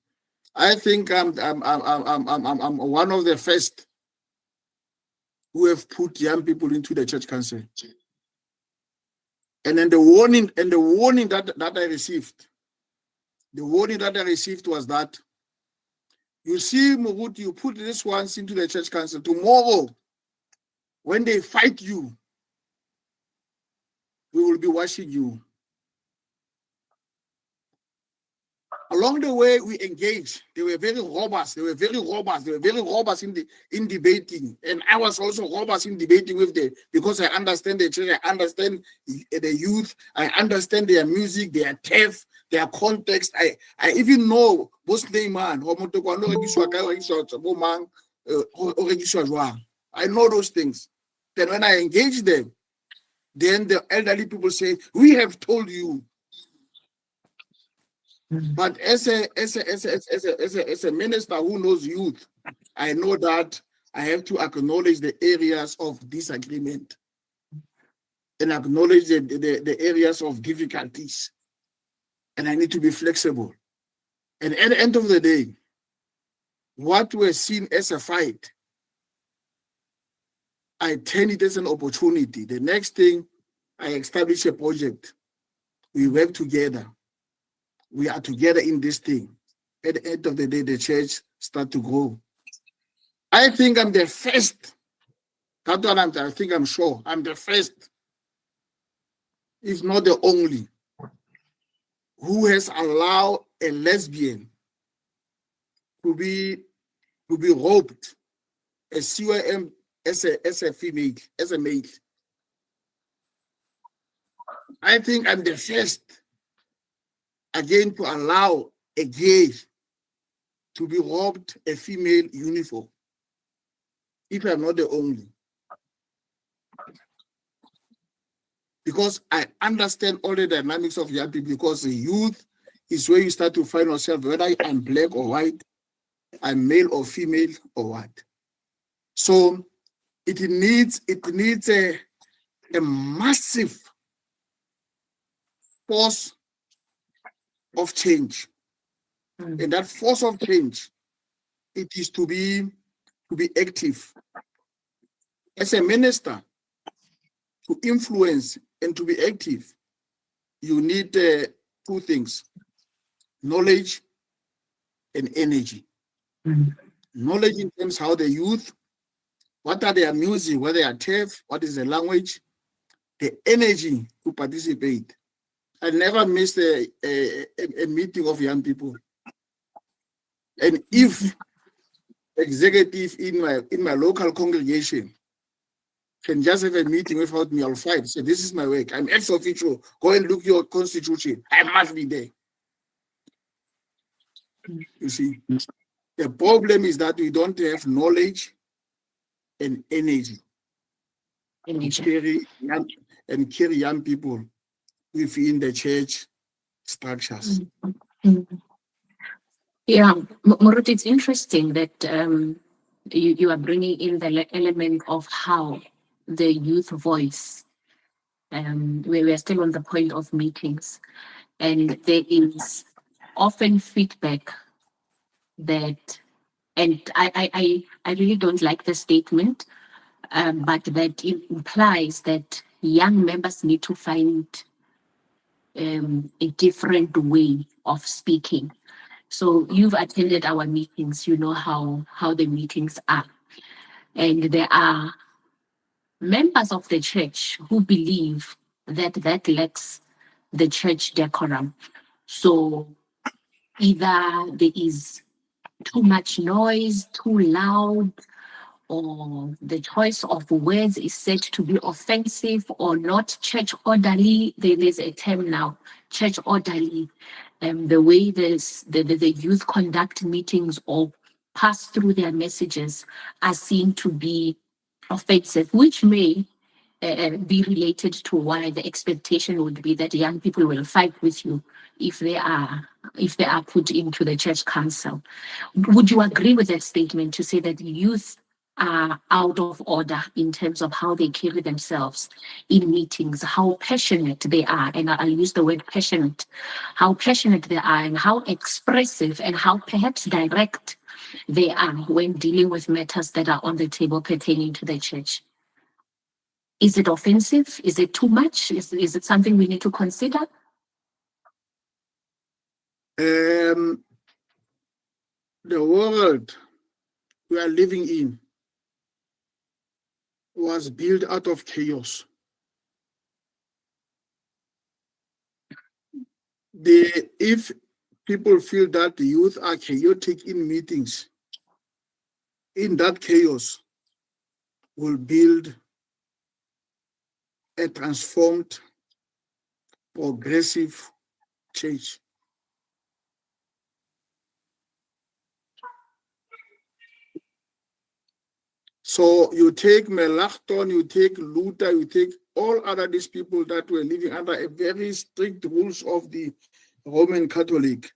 I think I'm one of the first who have put young people into the church council. And then the warning that I received, was that, you see, Mugut, you put this ones into the church council. Tomorrow, when they fight you, we will be watching you. Along the way, we engaged. They were very robust. in debating. And I was also robust in debating with them, because I understand the church, I understand the youth, I understand their music, their taste, their context. I even know what's name man. I know those things. Then when I engage them, then the elderly people say, "We have told you." But as a minister who knows youth, I know that I have to acknowledge the areas of disagreement and acknowledge the areas of difficulties. And I need to be flexible. And at the end of the day, what we're seen as a fight, I turn it as an opportunity. The next thing, I establish a project. We work together. We are together in this thing. At the end of the day, the church start to grow. I think I'm the first. That's what I think I'm sure. I'm the first, if not the only, who has allowed a lesbian to be robed as CYM as a female, as a male. I think I'm the first, again, to allow a gay to be robed a female uniform, if I'm not the only. because I understand all the dynamics of young people, because the youth is where you start to find yourself, whether I'm black or white, I'm male or female or what. So it needs a massive force of change. And that force of change, it is to be active. As a minister, to influence and to be active, you need two things: knowledge and energy. Knowledge in terms how the youth, what are their music, what they are deaf, what is the language, the energy to participate. I never missed a meeting of young people. And if executive in my local congregation can just have a meeting without me, I'll fight. Say, this is my work. I'm ex officio. Go and look your constitution. I must be there. You see, the problem is that we don't have knowledge and energy. Carry young people within the church structures. Yeah, Moruti, it's interesting that you are bringing in the element of how the youth voice, we are still on the point of meetings, and there is often feedback that, and I really don't like the statement, but that it implies that young members need to find a different way of speaking. So you've attended our meetings, you know how the meetings are. And there are members of the church who believe that lacks the church decorum. So either there is too much noise, too loud, or the choice of words is said to be offensive or not church orderly. There's a term now, church orderly. The way the youth conduct meetings or pass through their messages are seen to be offensive, which may be related to why the expectation would be that young people will fight with you if they are put into the church council. Would you agree with that statement to say that youth are out of order in terms of how they carry themselves in meetings, how passionate they are, and I'll use the word passionate, how passionate they are and how expressive and how perhaps direct they are when dealing with matters that are on the table pertaining to the church? Is it offensive? Is it too much? Is it something we need to consider? The world we are living in was built out of chaos. If people feel that the youth are chaotic in meetings, in that chaos will build a transformed, progressive church. So you take Melanchthon, you take Luther, you take all other these people that were living under a very strict rules of the Roman Catholic.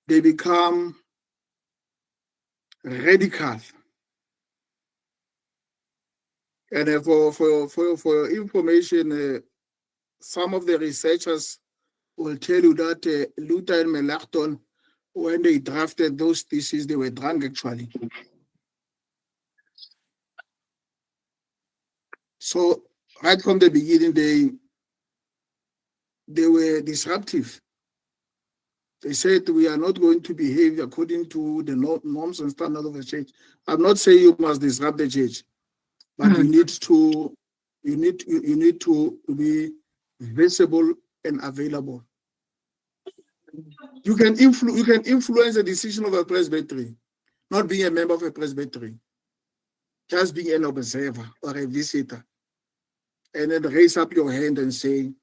They become radical. And for your information, some of the researchers will tell you that Luther and Melanchthon, when they drafted those theses, they were drunk actually. So right from the beginning, they were disruptive. They said we are not going to behave according to the norms and standards of the church. I'm not saying you must disrupt the church, but you need to be visible and available. You can influence the decision of a presbytery, not being a member of a presbytery, just being an observer or a visitor, and then raise up your hand and say,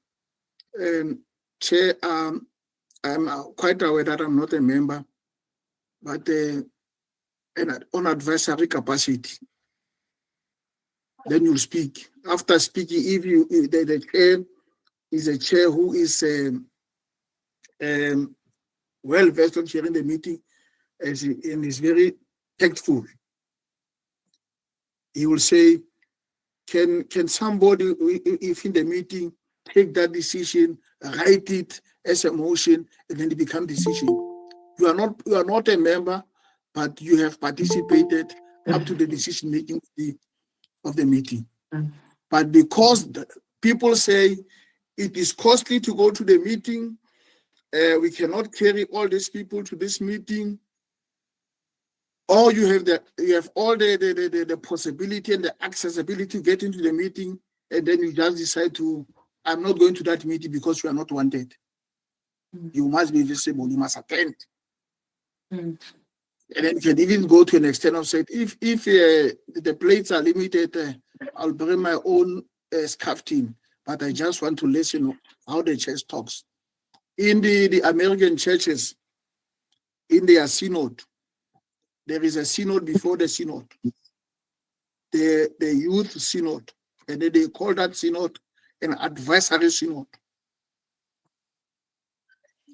Chair, I'm quite aware that I'm not a member, but on advisory capacity, then you'll speak. After speaking, if the chair is a chair who is well versed on chairing the meeting and is very tactful, he will say, can somebody, if in the meeting, take that decision, write it as a motion, and then it become decision. You are not a member, but you have participated up to the decision making of the meeting. But because people say it is costly to go to the meeting, we cannot carry all these people to this meeting, or you have all the possibility and the accessibility to get into the meeting, and then you just decide I'm not going to that meeting because you are not wanted. You must be visible, you must attend. And then you can even go to an extent of saying, if the plates are limited, I'll bring my own scarf team, but I just want to listen how the church talks. In the American churches, in their synod, there is a synod before the synod, the youth synod, and then they call that synod an advisory synod.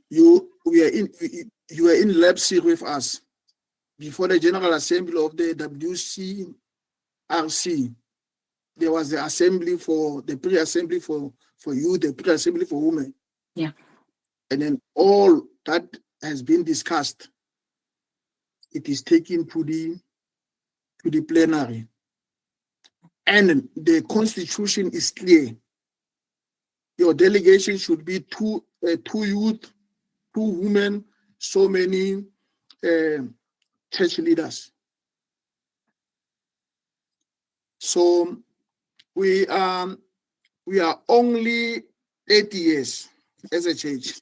You were in Leipzig with us before the General Assembly of the WCRC. There was the assembly the pre-assembly for youth, the pre-assembly for women. Yeah. And then all that has been discussed, it is taken to the plenary. And the constitution is clear. Your delegation should be two youth, 2 women, so many church leaders. So we are only 80 years as a church.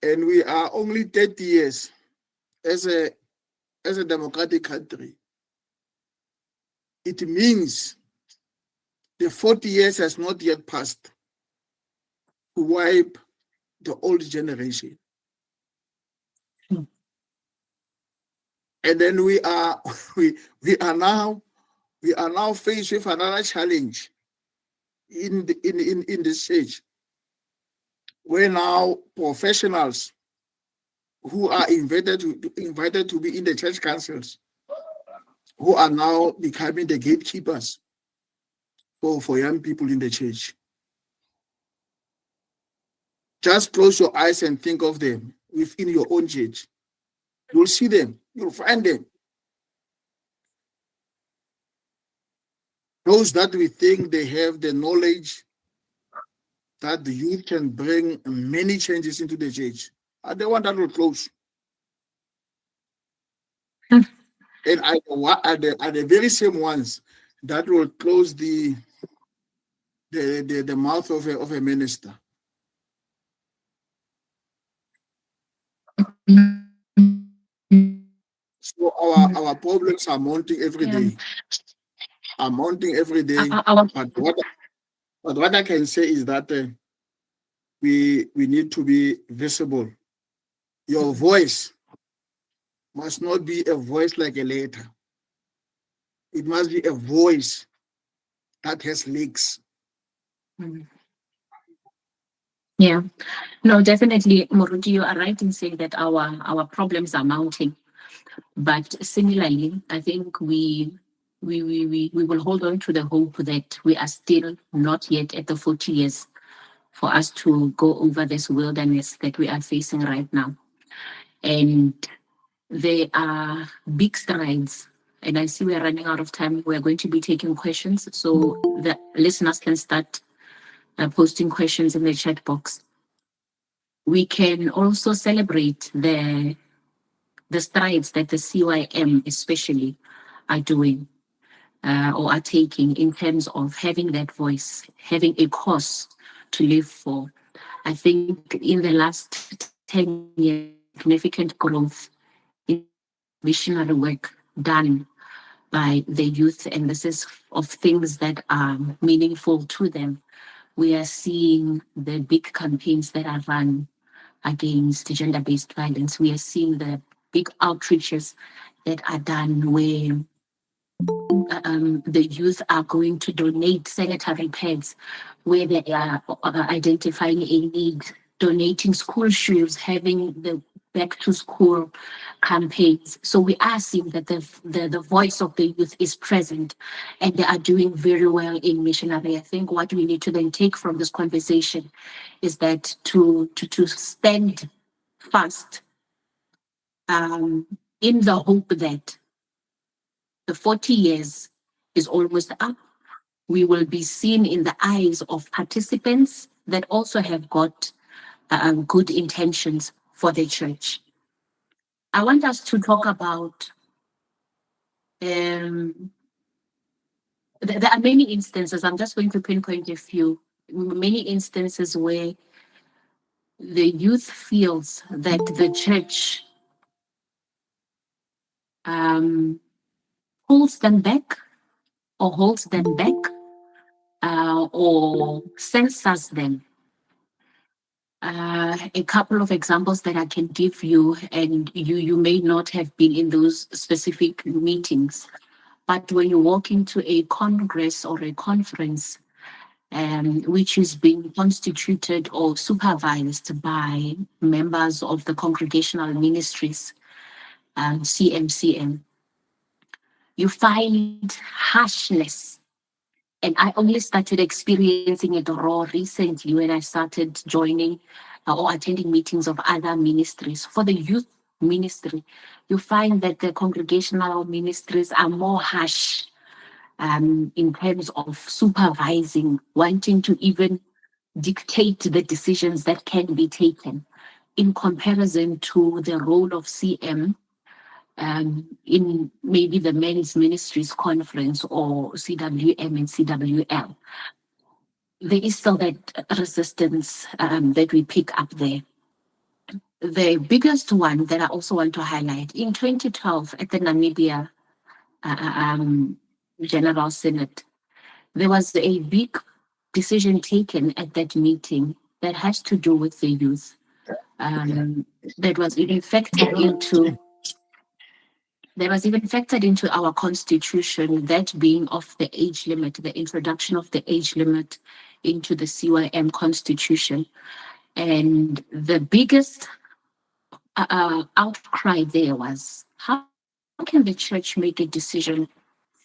And we are only 30 years as a democratic country. It means the 40 years has not yet passed to wipe the old generation. And then we are now faced with another challenge in this church, where now professionals who are invited to be in the church councils, who are now becoming the gatekeepers for young people in the church. Just close your eyes and think of them within your own church. You'll see them, you'll find them. Those that we think they have the knowledge that the youth can bring many changes into the church are the ones that will close. And are the very same ones that will close the mouth of a minister. So our problems are mounting every day. Are mounting every day. But what I can say is that we need to be visible. Your voice must not be a voice like a letter. It must be a voice that has legs. Yeah, no, definitely, Moruti, you are right in saying that our problems are mounting. But similarly, I think we will hold on to the hope that we are still not yet at the 40 years for us to go over this wilderness that we are facing right now. And there are big strides. And I see we are running out of time. We're going to be taking questions. So the listeners can start posting questions in the chat box. We can also celebrate the strides that the CYM especially are doing or are taking in terms of having that voice, having a cause to live for. I think in the last 10 years, significant growth in missionary work done by the youth, and this is of things that are meaningful to them. We are seeing the big campaigns that are run against gender-based violence. We are seeing the big outreaches that are done where the youth are going to donate sanitary pads where they are identifying a need, donating school shoes, having the back to school campaigns. So we are seeing that the voice of the youth is present and they are doing very well in missionary. I think what we need to then take from this conversation is that to stand fast in the hope that the 40 years is almost up. We will be seen in the eyes of participants that also have got good intentions for the church. I want us to talk about, there are many instances, I'm just going to pinpoint a few, many instances where the youth feels that the church pulls them back or holds them back or censors them. A couple of examples that I can give you, and you may not have been in those specific meetings, but when you walk into a congress or a conference, which is being constituted or supervised by members of the congregational ministries, CMCM, you find harshness. And I only started experiencing it raw recently when I started joining or attending meetings of other ministries. For the youth ministry, you find that the congregational ministries are more harsh in terms of supervising, wanting to even dictate the decisions that can be taken in comparison to the role of CM in maybe the men's ministries conference or CWM and CWL. There is still that resistance that we pick up there. The biggest one that I also want to highlight, in 2012 at the Namibia General Synod, there was a big decision taken at that meeting that has to do with the youth, that was even factored into our constitution, that being of the age limit, the introduction of the age limit into the CYM constitution. And the biggest outcry there was, how can the church make a decision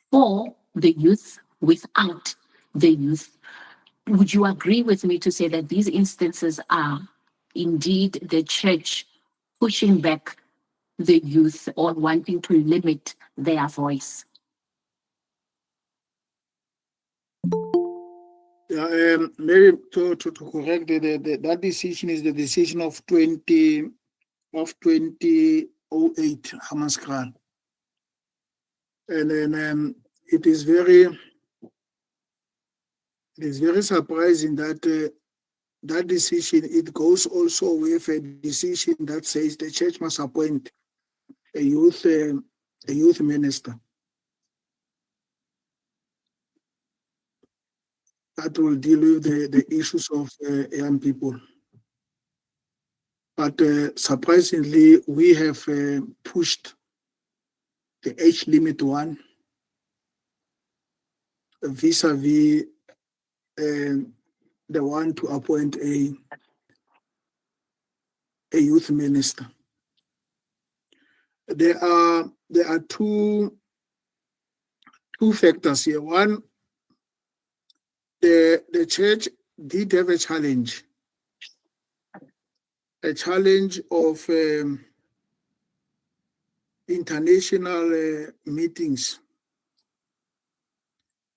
for the youth without the youth? Would you agree with me to say that these instances are indeed the church pushing back the youth or wanting to limit their voice? Yeah, maybe to correct that decision is the decision of 2008 Hamaskran. And then it is very surprising that that decision, it goes also with a decision that says the church must appoint a youth minister that will deal with the issues of young people. But surprisingly, we have pushed the age limit one vis-a-vis the one to appoint a youth minister. There are two factors here. One, the church did have a challenge of international meetings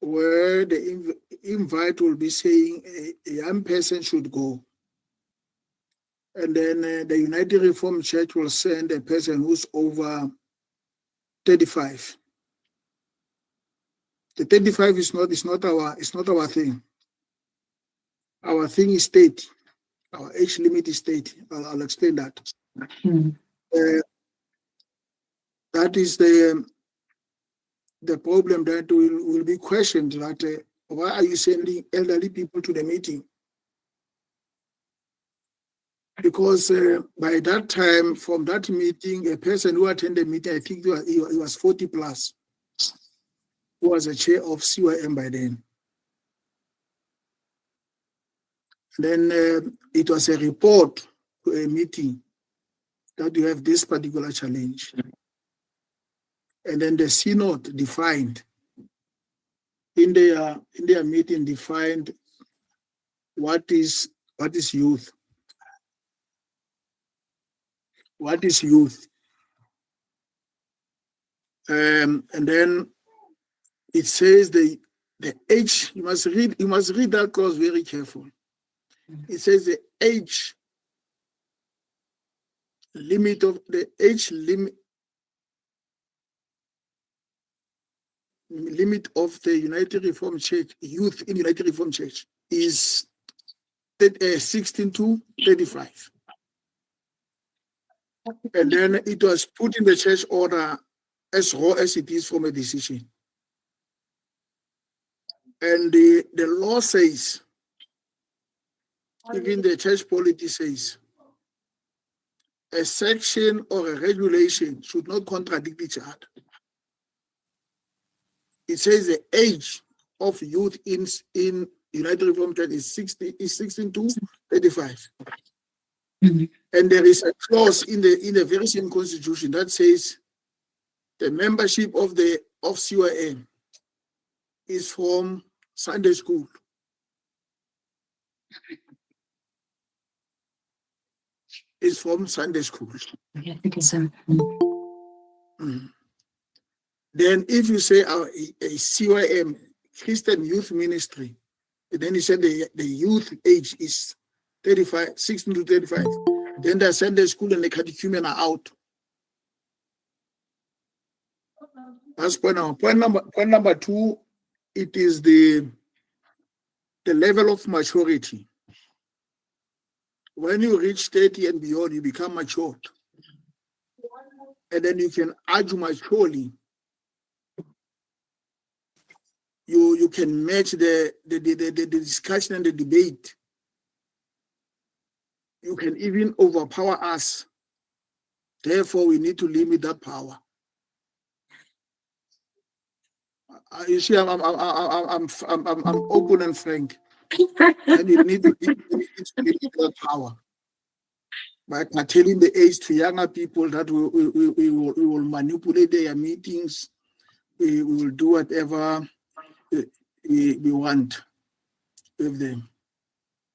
where the invite will be saying a young person should go. And then the United Reformed Church will send a person who's over 35. The 35 is not our thing. Our thing is 30. Our age limit is 30. I'll explain that. That is the problem that will be questioned, that why are you sending elderly people to the meeting? Because by that time, from that meeting, a person who attended the meeting, I think he was 40 plus. who was the chair of CYM by then. Then it was a report to a meeting that you have this particular challenge. And then the Synod defined, in their meeting, defined what is youth. What is youth? And then it says the age, you must read that clause very careful. It says the age limit of the age limit of the United Reformed Church, youth in United Reformed Church, is 16 to 35. And then it was put in the church order as raw as it is from a decision. And the law says, even the church polity says, a section or a regulation should not contradict each other. It says the age of youth in United Reformed Church is 16 to 35. Mhm. And there is a clause in the very same constitution that says the membership of CYM is from Sunday school. Is from Sunday school. Yeah, I think it's a Then if you say a CYM, Christian Youth Ministry, then you said the youth age is 35, 16 to 35. Then the Sunday school and the catechumen are out. That's point number. Point number two, it is the level of maturity. When you reach 30 and beyond, you become matured. And then you can argue maturely. You can match the discussion and the debate. You can even overpower us. Therefore, we need to limit that power. You see, I'm open and frank, and you need to limit that power by telling the age to younger people that we will manipulate their meetings. We will do whatever we want with them.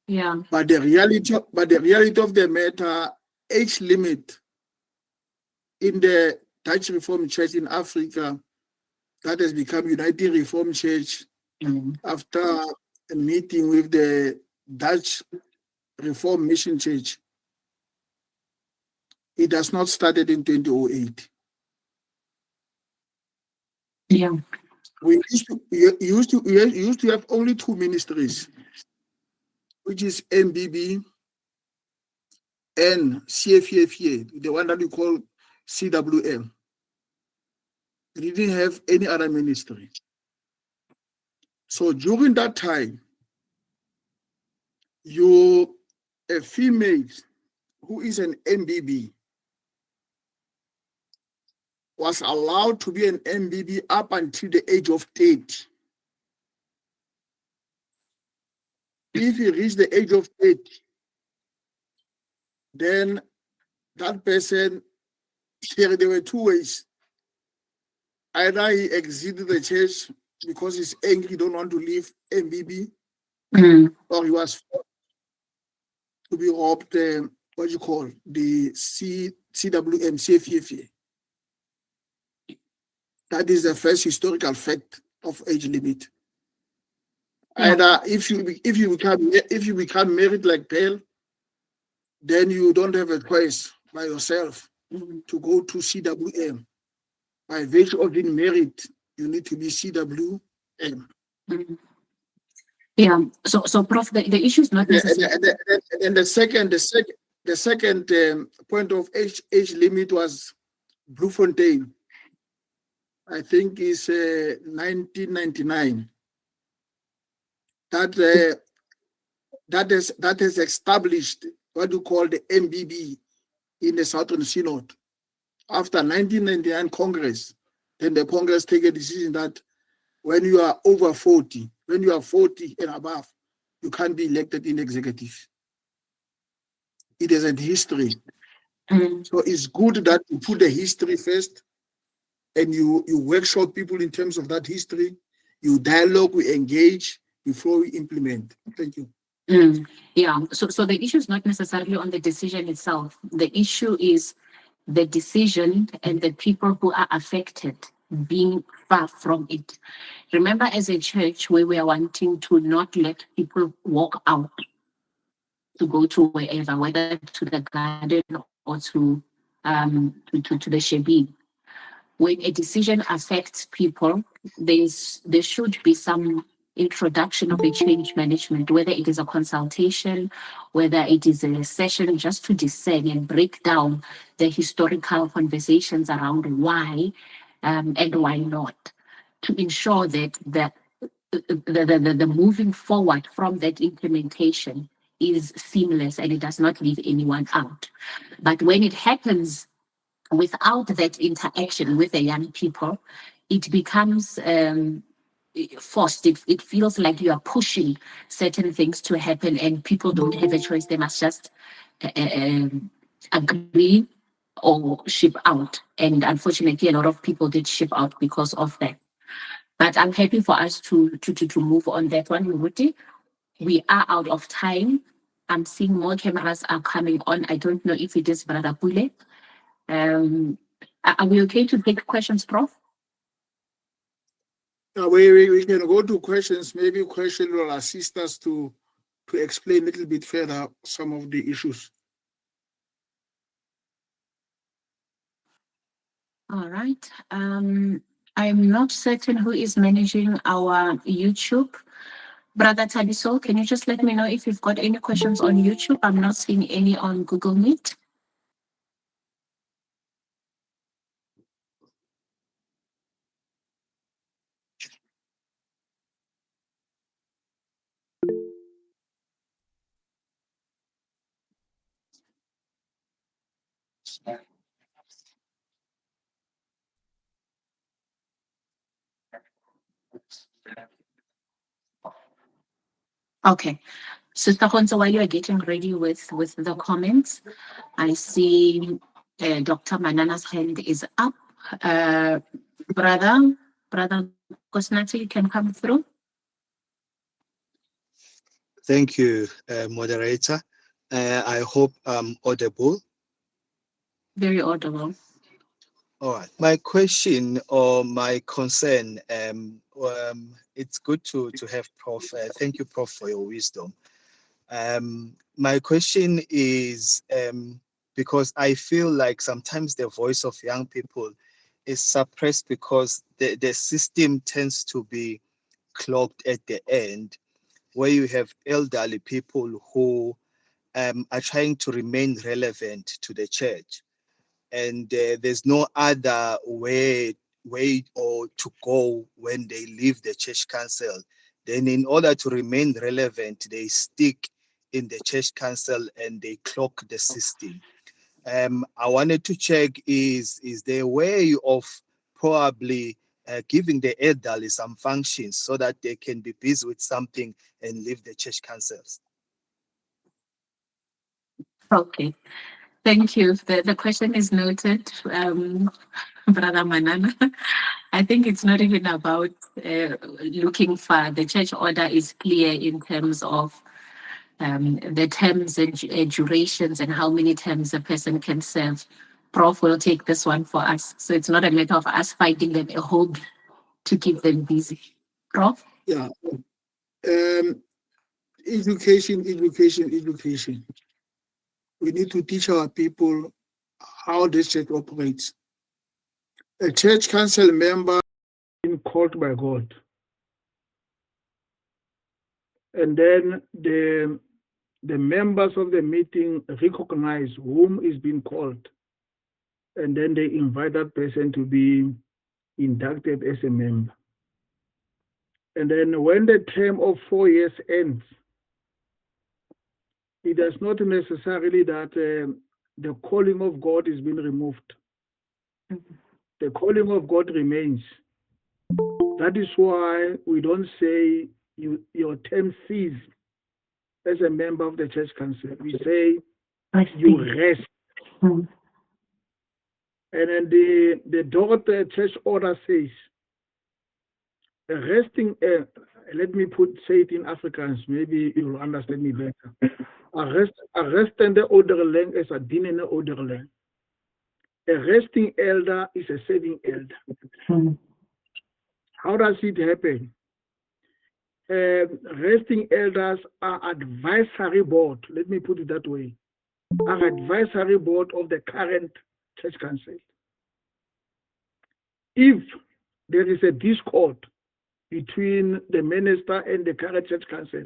yeah. But the reality of the matter, age limit in the Dutch Reformed Church in Africa, that has become United Reformed Church after a meeting with the Dutch Reformed Mission Church. It has not started in 2008. Yeah. We used to have only two ministries, which is MBB and CFFA, the one that we call CWM. We didn't have any other ministry. So during that time, a female who is an MBB was allowed to be an MBB up until the age of 30. If he reached the age of 30, then that person, there were two ways. Either he exited the church because he's angry, don't want to leave MBB, or he was forced to be robbed, the CWM, CFFA. That is the first historical fact of age limit. Yeah. Either if you become married like Pearl, then you don't have a choice by yourself to go to CWM. By virtue of being married, you need to be CWM. Yeah. So Prof, the issue is not necessarily. And the second point of age limit was Bloemfontein. I think it's 1999. That has established what you call the MBB in the Southern Synod. After 1999 Congress, then the Congress take a decision that when you are over 40, when you are 40 and above, you can't be elected in executive. It is a history. So it's good that you put the history first and you workshop people in terms of that history, you dialogue, we engage before we implement. Thank you. Yeah, so the issue is not necessarily on the decision itself. The issue is the decision and the people who are affected being far from it. Remember, as a church, we were wanting to not let people walk out to go to wherever, whether to the garden or to the Shebi. When a decision affects people, there should be some introduction of a change management, whether it is a consultation, whether it is a session just to discern and break down the historical conversations around why and why not, to ensure that the moving forward from that implementation is seamless and it does not leave anyone out. But when it happens without that interaction with the young people, it becomes forced. It feels like you are pushing certain things to happen and people don't have a choice. They must just agree or ship out. And unfortunately, a lot of people did ship out because of that. But I'm happy for us to move on that one, Ruti. We are out of time. I'm seeing more cameras are coming on. I don't know if it is Brother Pule. Are we okay to take questions, Prof? We can go to questions. Maybe question will assist us to explain a little bit further some of the issues. All right. I'm not certain who is managing our YouTube. Brother Tabiso, can you just let me know if you've got any questions on YouTube? I'm not seeing any on Google Meet. Okay. Sister Honza, while you are getting ready with the comments, I see Dr. Manana's hand is up. Brother Kosnati, you can come through. Thank you, moderator. I hope I'm audible. Very audible. All right. My question or my concern, it's good to have Prof. Thank you, Prof, for your wisdom. My question is because I feel like sometimes the voice of young people is suppressed because the system tends to be clogged at the end, where you have elderly people who are trying to remain relevant to the church. And there's no other way or to go when they leave the church council. Then in order to remain relevant, they stick in the church council and they clog the system. I wanted to check, is there a way of probably giving the elderly some functions so that they can be busy with something and leave the church councils? Okay. Thank you. The question is noted, Brother Manana. I think it's not even about looking far. The church order is clear in terms of the terms and durations and how many terms a person can serve. Prof will take this one for us. So it's not a matter of us finding them a hobby to keep them busy. Prof? Yeah. Education. We need to teach our people how this church operates. A church council member is called by God. And then the members of the meeting recognize whom is being called. And then they invite that person to be inducted as a member. And then when the term of 4 years ends, it is not necessarily that the calling of God is being removed. The calling of God remains. That is why we don't say your term cease as a member of the church council. We say you rest. Mm. And then the Dorothy church order says, resting, let me say it in Afrikaans, maybe you will understand me better. Arrestende ouderling is a dienende ouderling. A resting elder is a serving elder. Mm. How does it happen? Resting elders are advisory board, let me put it that way, are advisory board of the current church council. If there is a discord between the minister and the current church council,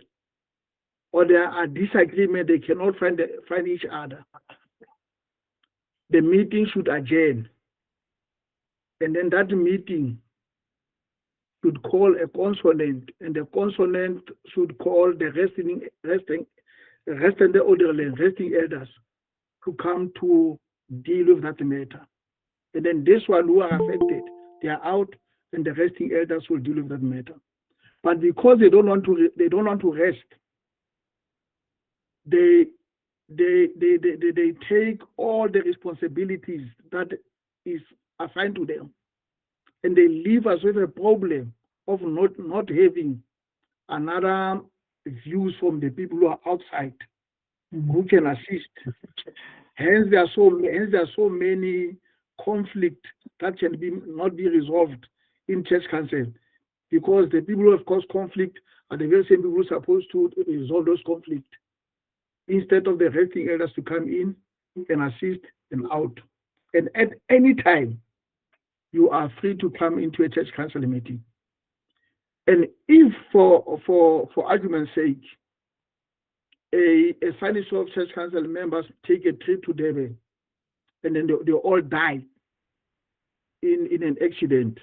or there are disagreement, they cannot find each other, the meeting should adjourn. And then that meeting should call a consonant, and the consonant should call the resting elders to come to deal with that matter. And then this one who are affected, they are out, and the resting elders will deal with that matter. But because they don't want to rest, they take all the responsibilities that is assigned to them, and they leave us with a problem of not having another views from the people who are outside who can assist. Hence, there are so many conflicts that can not be resolved in church council, because the people who have caused conflict are the very same people who are supposed to resolve those conflicts, instead of the resting elders to come in and assist and out. And at any time, you are free to come into a church council meeting. And if, for argument's sake, a financial of church council members take a trip to Durban, and then they all die in an accident,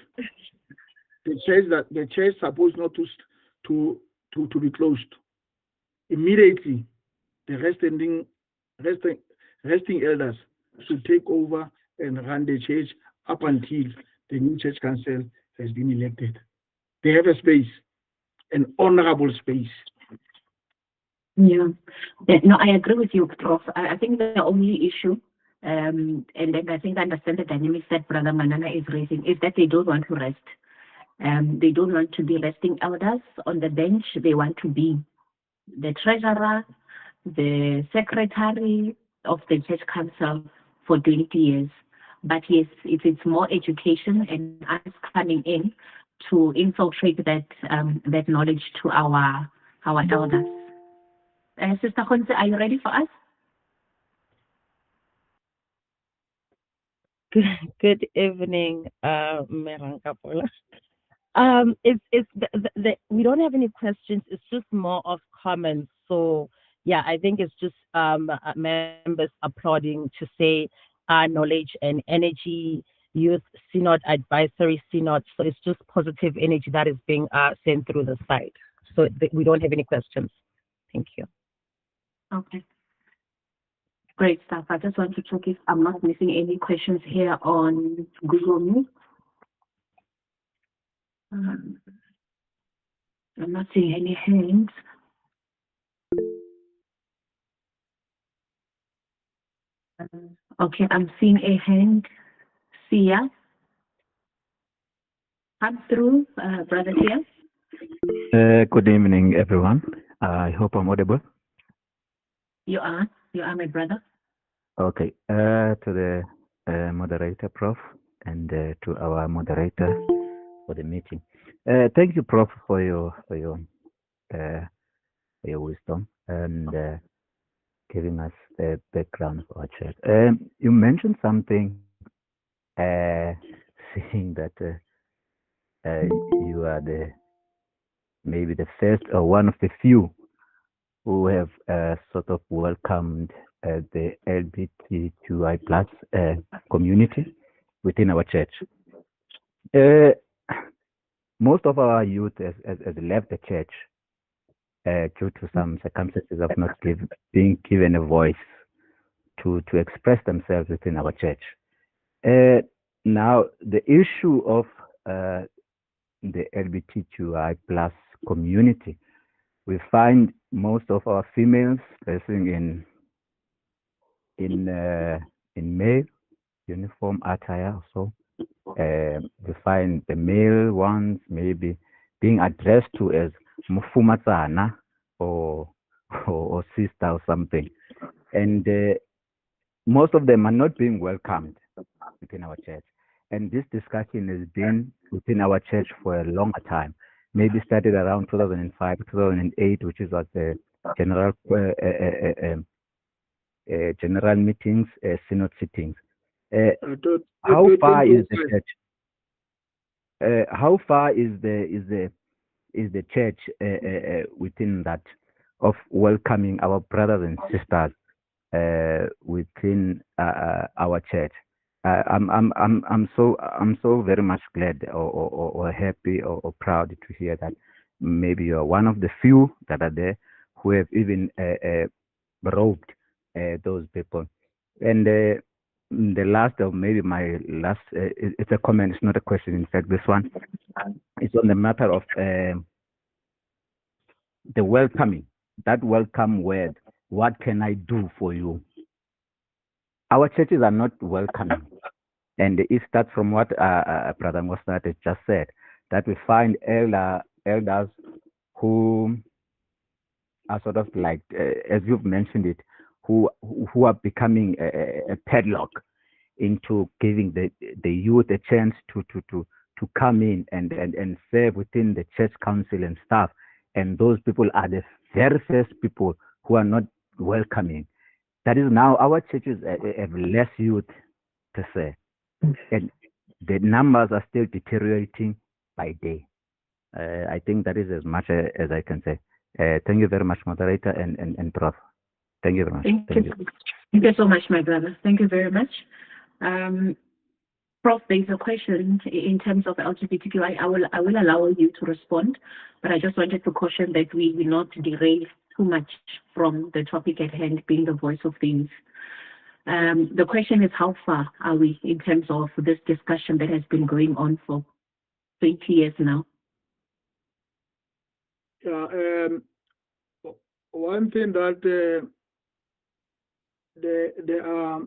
the church supposed not to be closed. Immediately, the resting elders should take over and run the church up until the new church council has been elected. They have a space, an honorable space. Yeah, no, I agree with you, Prof. I think the only issue, and then I think I understand the dynamics that Brother Manana is raising, is that they don't want to rest. They don't want to be resting elders on the bench. They want to be the treasurer, the secretary of the church council for 20 years. But yes, it's more education and us coming in to infiltrate that knowledge to our elders. Sister Khonse, are you ready for us? Good evening, Rankapole. We don't have any questions. It's just more of comments. So yeah, I think it's just members applauding to say knowledge and energy, youth synod, advisory synod. So it's just positive energy that is being sent through the site. So we don't have any questions. Thank you. Okay. Great stuff. I just want to check if I'm not missing any questions here on Google Meet. I'm not seeing any hands. Okay, I'm seeing a hand. Sia. Come through, Brother Sia. Good evening, everyone. I hope I'm audible. You are my brother. Okay. To the moderator, Prof, and to our moderator for the meeting. Thank you, Prof, for your wisdom and giving us the background of our church. You mentioned something, saying that you are maybe the first or one of the few who have sort of welcomed the LGBTQI plus community within our church. Most of our youth has left the church due to some circumstances of not being given a voice to express themselves within our church. Now, the issue of the LGBTQI plus community. We find most of our females dressing in male uniform attire. So we find the male ones maybe being addressed to as mufumatsana or sister or something, and most of them are not being welcomed within our church. And this discussion has been within our church for a longer time. Maybe started around 2005, 2008, which is at the general general meetings, synod sittings. How far is the church? How far is the church within that of welcoming our brothers and sisters within our church? I'm so very much glad or happy or proud to hear that maybe you're one of the few that are there who have even robed those people. And the last, or maybe my last, it's a comment, it's not a question. In fact, this one is on the matter of the welcoming, that welcome word. What can I do for you? Our churches are not welcoming. And it starts from what Brother Ngosnat just said, that we find elders who are sort of like, as you've mentioned it, who are becoming a padlock into giving the youth a chance to come in and serve within the church council and staff. And those people are the very first people who are not welcoming. That is, now our churches have less youth per se, and the numbers are still deteriorating by day. I think that is as much as I can say. Thank you very much, Moderator and Prof. Thank you very much. Thank you so much, my brother. Thank you very much. Prof, there's a question in terms of LGBTQI. I will allow you to respond, but I just wanted to caution that we will not derail too much from the topic at hand, being the voice of things. The question is, how far are we in terms of this discussion that has been going on for 20 years now? Yeah, one thing that there are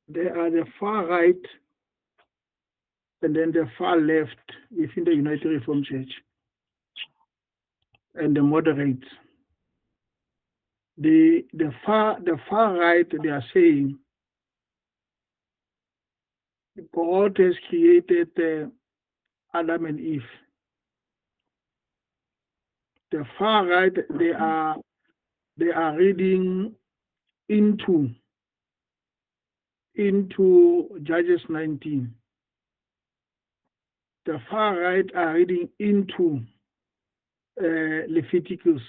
the far right and then the far left within the United Reformed Church and the moderates. The far right, they are saying God has created Adam and Eve. The far right, they are reading into Judges 19. The far right are reading into Leviticus.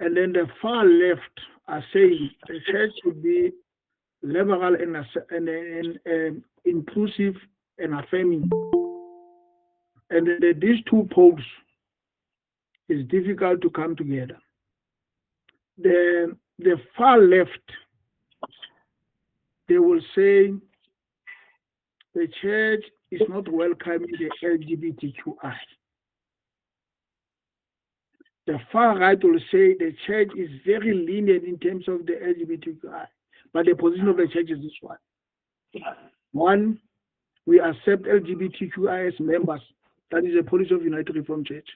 And then the far left are saying the church should be liberal and inclusive and affirming. And then these two poles is difficult to come together. The far left, they will say the church is not welcoming the LGBTQI. The far right will say the church is very lenient in terms of the LGBTQI, but the position of the church is this one. One, we accept LGBTQI as members. That is the policy of United Reformed Church.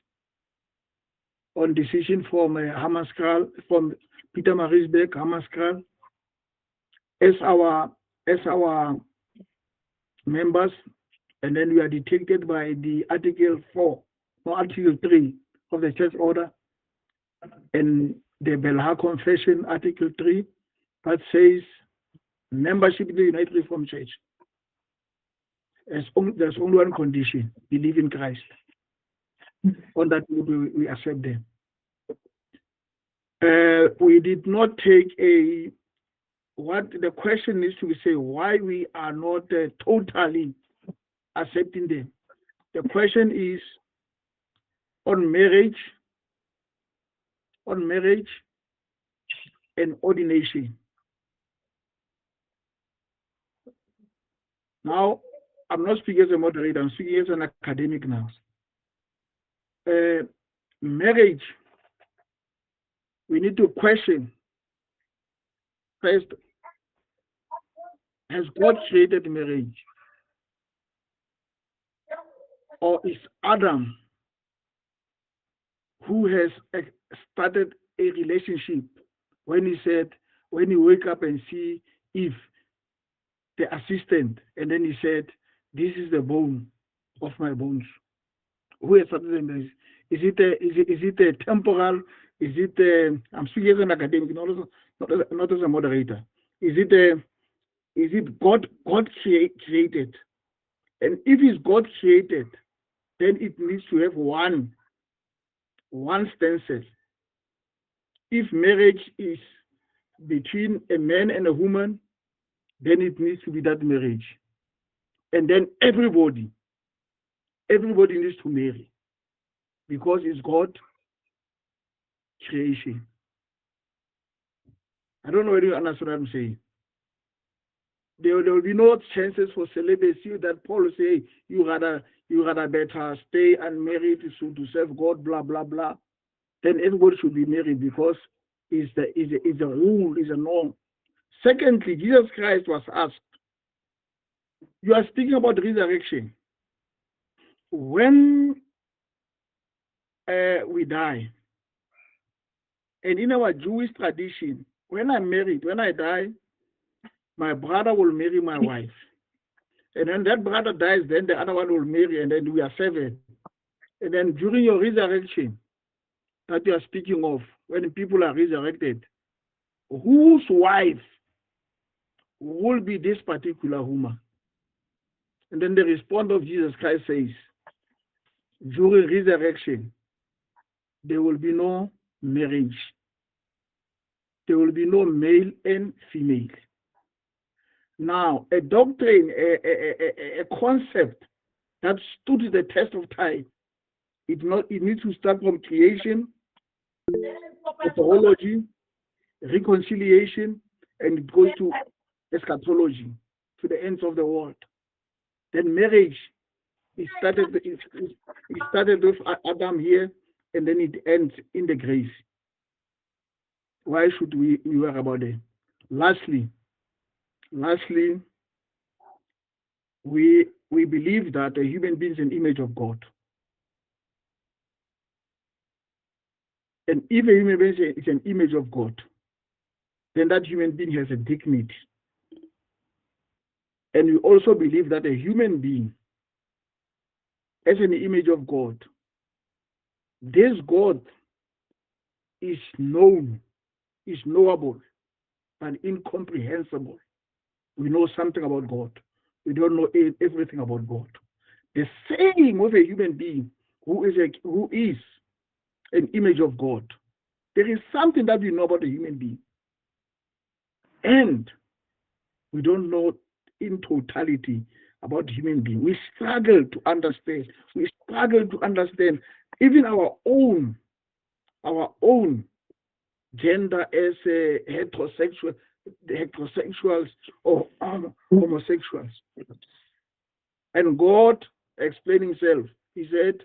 On decision from Hammarskjöld, from Peter Marisbeck, Hammarskjöld, as our members, and then we are detected by the Article 4 or Article 3 of the Church Order and the Belha Confession, Article 3, that says membership in the United Reformed Church. There's only one condition: believe in Christ. On that, we accept them. We did not take what the question is to say why we are not totally accepting them. The question is on marriage and ordination. Now, I'm not speaking as a moderator, I'm speaking as an academic now. Marriage, we need to question first, has God created marriage? Or is Adam who has started a relationship when he said, when he wake up and see Eve, the assistant, and then he said, this is the bone of my bones. Who has started the marriage? Is it a temporal? Is it I'm speaking as an academic, not as a moderator. Is it God created? And if it's God created, then it needs to have one stencil. If marriage is between a man and a woman, then it needs to be that marriage. And then everybody needs to marry because it's God creation. I don't know whether you understand what I'm saying. There will be no chances for celibacy that Paul say you rather better stay unmarried to serve God, blah blah blah. Then everybody should be married because is a rule, is a norm. Secondly, Jesus Christ was asked, you are speaking about resurrection. When we die, and in our Jewish tradition, when I'm married, when I die, my brother will marry my wife. And then that brother dies, then the other one will marry, and then we are 7. And then during your resurrection that you are speaking of, when people are resurrected, whose wife will be this particular woman? And then the response of Jesus Christ says, during resurrection, there will be no marriage. There will be no male and female. Now, a doctrine, a concept that stood the test of time, it needs to start from creation, theology, reconciliation, and it goes to eschatology, to the ends of the world. Then marriage, it started with Adam here, and then it ends in the grace. Why should we worry about it? Lastly, we believe that a human being is an image of God. And if a human being is an image of God, then that human being has a dignity. And we also believe that a human being, as an image of God, this God is known, is knowable, and incomprehensible. We know something about God. We don't know everything about God. The same with a human being who is an image of God. There is something that we know about a human being. And we don't know in totality about human being. We struggle to understand. We struggle to understand even our own gender as heterosexuals or homosexuals. And God explained himself. He said,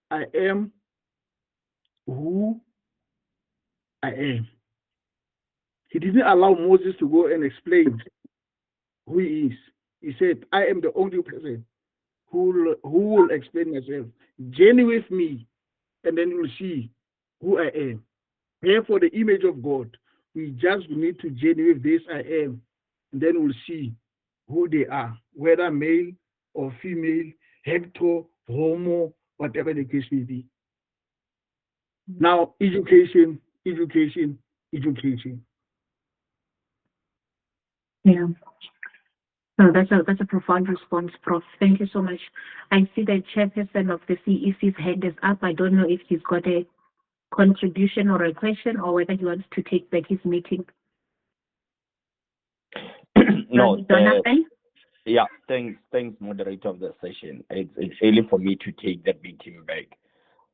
I am who I am. He didn't allow Moses to go and explain who he is. He said, I am the only person who will explain myself. Journey with me, and then you'll see who I am. Therefore, the image of God, we just need to journey with this I am, and then we'll see who they are, whether male or female, hetero, homo, whatever the case may be. Now, education. Yeah. So that's a profound response, Prof. Thank you so much. I see the chairperson of the CEC's hand is up. I don't know if he's got a contribution or a question, or whether he wants to take back his meeting. No. Yeah. Thanks, moderator of the session. It's early for me to take that meeting back.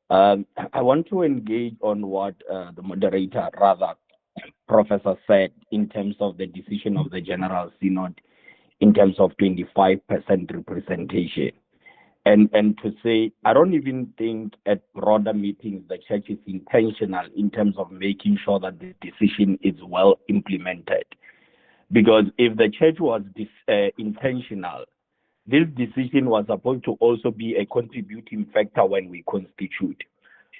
I want to engage on what the moderator, rather, Professor said in terms of the decision of the General Synod in terms of 25% representation. And to say, I don't even think at broader meetings the church is intentional in terms of making sure that this decision is well implemented. Because if the church was intentional, this decision was supposed to also be a contributing factor when we constitute.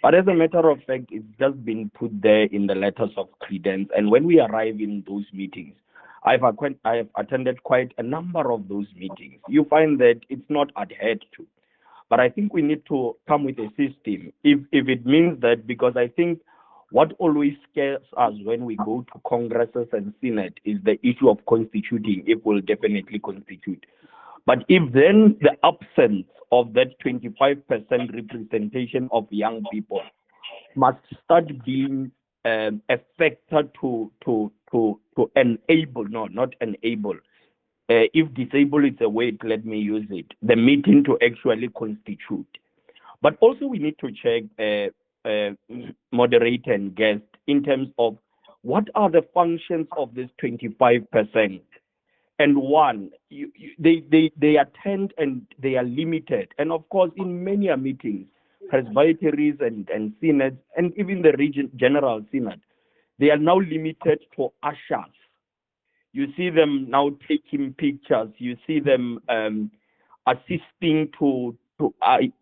But as a matter of fact, it's just been put there in the letters of credence. And when we arrive in those meetings, I have attended quite a number of those meetings. You find that it's not adhered to. But I think we need to come with a system. If it means that, because I think what always scares us when we go to congresses and synod is the issue of constituting, if we'll definitely constitute. But if then the absence of that 25% representation of young people must start being a factor to enable, no, not enable. If disable is a word, let me use it, the meeting to actually constitute. But also we need to check moderator and guest in terms of what are the functions of this 25%. And one, they attend and they are limited. And of course, in many meetings, presbyteries and synods, and even the general synod, they are now limited to ushers. You see them now taking pictures. You see them assisting to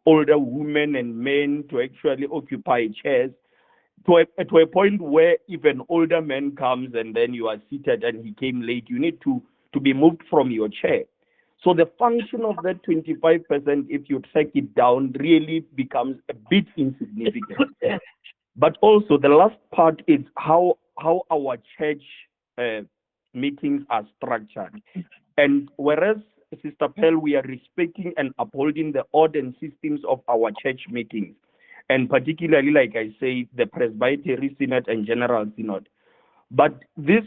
older women and men to actually occupy chairs. To a point where if an older man comes and then you are seated and he came late, you need to be moved from your chair. So the function of that 25%, if you track it down, really becomes a bit insignificant. But also the last part is how our church meetings are structured. And whereas, Sister Pearl, we are respecting and upholding the order and systems of our church meetings, and particularly, like I say, the Presbytery Synod and General Synod. But this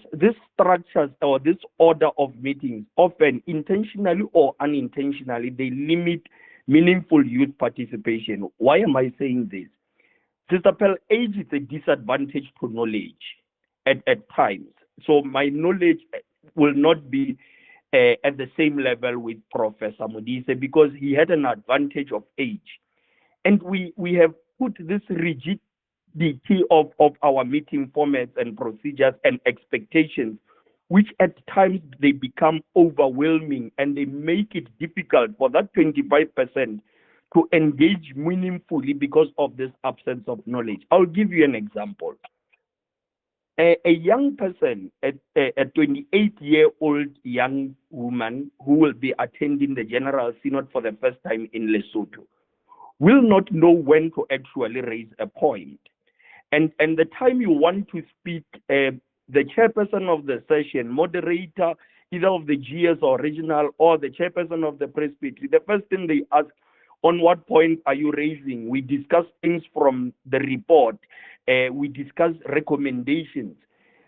structures or this order of meetings, often intentionally or unintentionally, they limit meaningful youth participation. Why am I saying this? Sister Pearl, age is a disadvantage to knowledge at times. So my knowledge will not be at the same level with Professor Modise because he had an advantage of age. And we have put this rigidity of our meeting formats and procedures and expectations, which at times they become overwhelming and they make it difficult for that 25% to engage meaningfully because of this absence of knowledge. I'll give you an example. A young person, a 28-year-old young woman who will be attending the General Synod for the first time in Lesotho, will not know when to actually raise a point. And the time you want to speak, the chairperson of the session, moderator, either of the GS or regional, or the chairperson of the presbytery, the first thing they ask, on what point are you raising? We discuss things from the report. We discuss recommendations.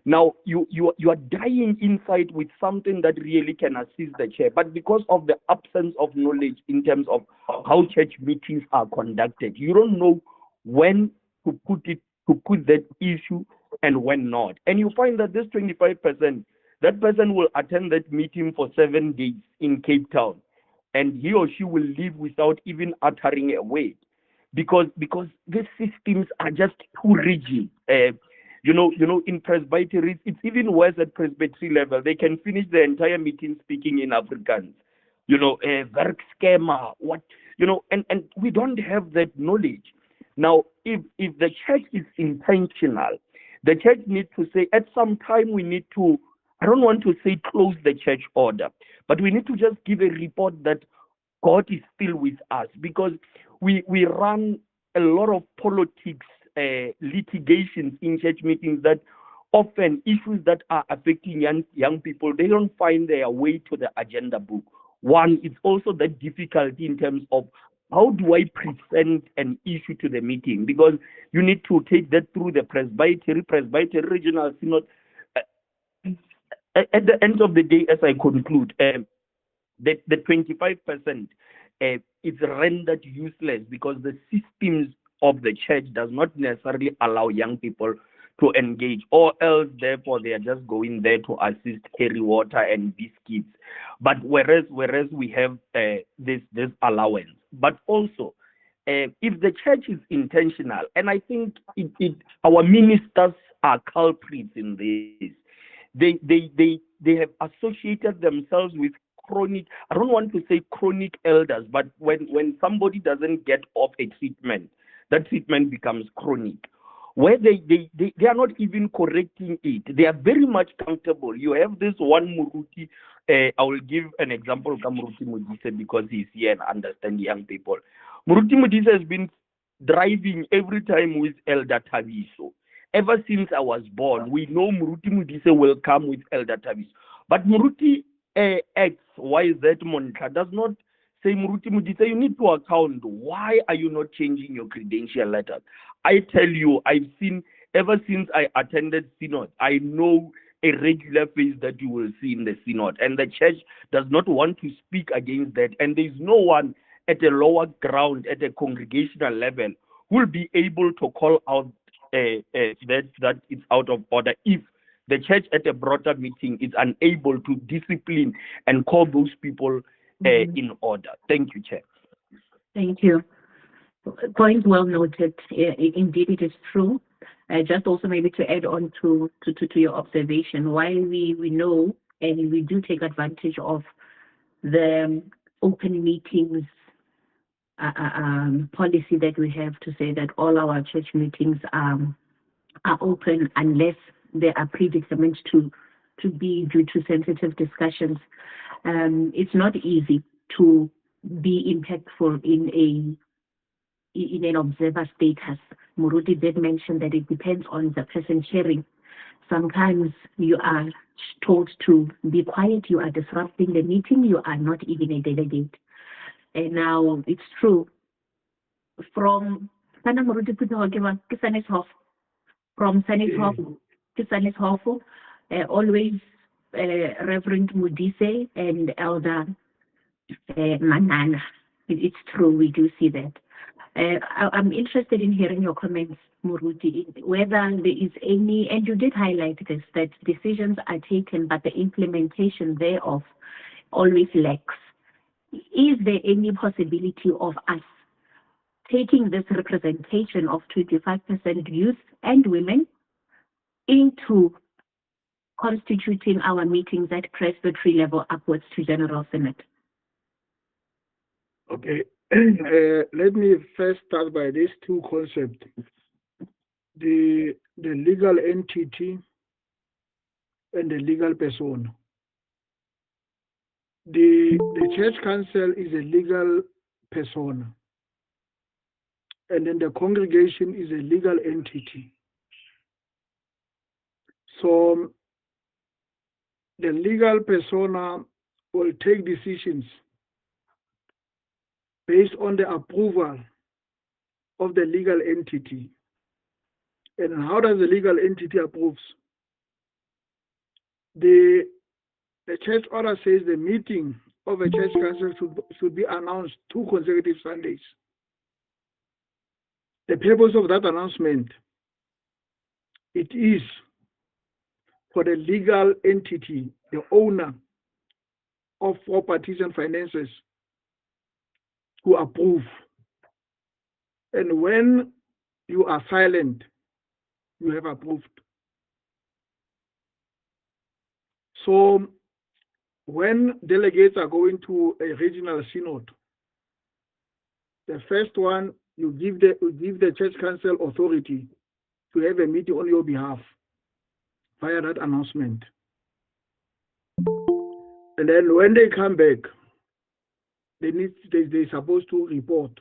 Now, you are dying inside with something that really can assist the chair. But because of the absence of knowledge in terms of how church meetings are conducted, you don't know when to put that issue and when not. And you find that this 25%, that person will attend that meeting for 7 days in Cape Town, and he or she will leave without even uttering a word, because these systems are just too rigid. In presbyteries, it's even worse at presbytery level. They can finish the entire meeting speaking in Afrikaans. Werk schema, and we don't have that knowledge. Now, if the church is intentional, the church needs to say, at some time we need to, I don't want to say close the church order, but we need to just give a report that God is still with us, because we run a lot of politics, litigations in church meetings that often issues that are affecting young people, they don't find their way to the agenda book. One, it's also the difficulty in terms of how do I present an issue to the meeting, because you need to take that through the presbytery, regional synod. At the end of the day, as I conclude, the 25% is rendered useless because the systems of the church does not necessarily allow young people to engage, or else therefore they are just going there to assist, carry water and biscuits. But whereas we have this allowance, but also if the church is intentional, and I think our ministers are culprits in this. They have associated themselves with chronic, I don't want to say chronic elders, but when somebody doesn't get off a treatment, that treatment becomes chronic, where they are not even correcting it. They are very much comfortable. You have this one Muruti, I will give an example of Muruti Modise because he's here and understands young people. Muruti Modise has been driving every time with Elder Taviso. Ever since I was born, we know Muruti Modise will come with Elder Taviso. But Muruti X, YZ Montra does not say, Muruti Modise, you need to account. Why are you not changing your credential letters? I tell you, I've seen, ever since I attended Synod, I know a regular face that you will see in the Synod. And the church does not want to speak against that. And there's no one at a lower ground, at a congregational level, who will be able to call out that it's out of order if the church at a broader meeting is unable to discipline and call those people in order. Thank you, Chair. Thank you. Point well noted. Indeed, it is true. Just also maybe to add on to your observation, while we know and we do take advantage of the open meetings policy that we have to say that all our church meetings are open unless they are predetermined to be due to sensitive discussions. It's not easy to be impactful in an observer status. Muruti did mention that it depends on the person sharing. Sometimes you are told to be quiet, you are disrupting the meeting, you are not even a delegate. And now it's true. From Saneshof to Saneshof, always Reverend Modise and Elder Manana. It's true, we do see that. I'm interested in hearing your comments, Muruti, whether there is any, and you did highlight this, that decisions are taken, but the implementation thereof always lacks. Is there any possibility of us taking this representation of 25% youth and women into constituting our meetings at presbytery level upwards to General Synod? Okay, let me first start by these two concepts. The legal entity and the legal persona. The church council is a legal persona, and then the congregation is a legal entity. So the legal persona will take decisions based on the approval of the legal entity. And how does the legal entity approves? The church order says the meeting of a church council should be announced 2 consecutive Sundays. The purpose of that announcement, it is for the legal entity, the owner of properties and finances, to approve. And when you are silent, you have approved. So when delegates are going to a regional synod, the first one, you give the church council authority to have a meeting on your behalf via that announcement. And then when they come back, they're supposed to report.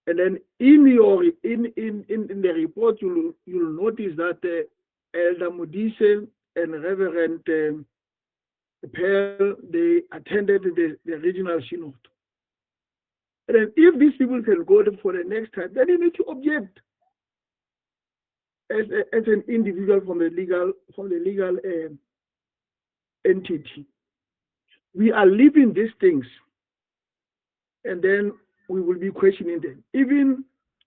And then in the report, you'll notice that Elder Modise and Reverend Pearl, they attended the regional synod. And then if these people can go for the next time, then you need to object as an individual from the legal entity. We are living these things, and then we will be questioning them. Even